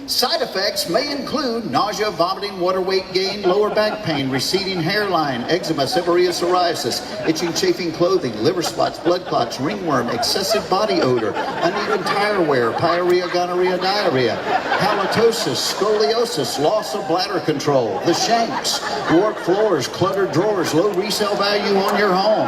Side effects may include nausea, vomiting, water weight gain, lower back pain, receding hairline, eczema, seborrhea, psoriasis, itching, chafing clothing, liver spots, blood clots, ringworm, excessive body odor, uneven tire wear, pyorrhea, gonorrhea, diarrhea, halitosis, scoliosis, loss of bladder control, the shanks, warped floors, cluttered drawers, low resale value on your home,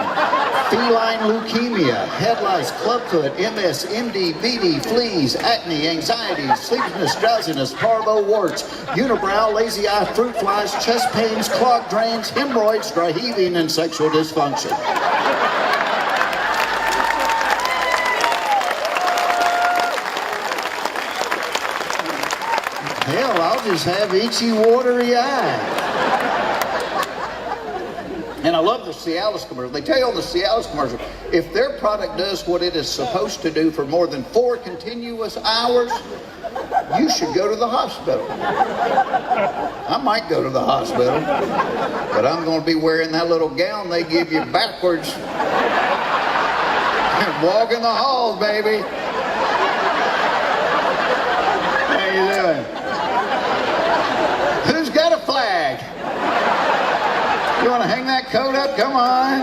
feline leukemia, head lice, clubfoot, MS, MD, VD, fleas, acne, anxiety, sleepiness, drowsiness, parvo warts, unibrow, lazy eye, fruit flies, chest pains, clogged drains, hemorrhoids, dry heaving, and sexual dysfunction. Hell, I'll just have itchy, watery eyes. And I love the Cialis commercial. They tell you on the Cialis commercial, if their product does what it is supposed to do for more than 4 continuous hours, you should go to the hospital. I might go to the hospital, but I'm going to be wearing that little gown they give you backwards and walk in the halls, baby. How you doing? Who's got a flag? You want to hang that coat up? Come on.